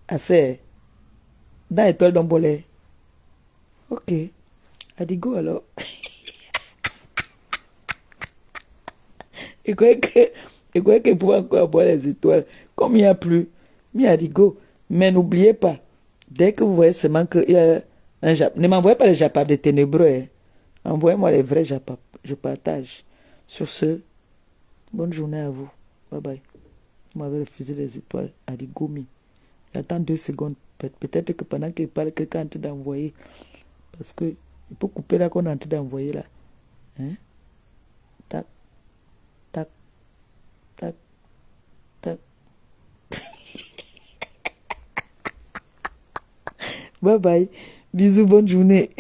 assez. Dans l'étoile d'Ombolé. Ok. Adigo alors. Il croyait que pouvait encore avoir les étoiles. Comme il n'y a plus, mais Adigo. Mais n'oubliez pas, dès que vous voyez seulement qu'il y a un Japap, ne m'envoyez pas les Japap des ténébreux. Hein. Envoyez-moi les vrais Japap. Je partage. Sur ce, bonne journée à vous. Bye bye. Vous m'avez refusé les étoiles. Adigomi. J'attends 2 secondes. Peut-être que pendant qu'il parle, quelqu'un est en train d'envoyer. Parce que il peut couper là qu'on est en train d'envoyer là. Hein? Tac, tac, tac, tac. Bye bye. Bisous, bonne journée.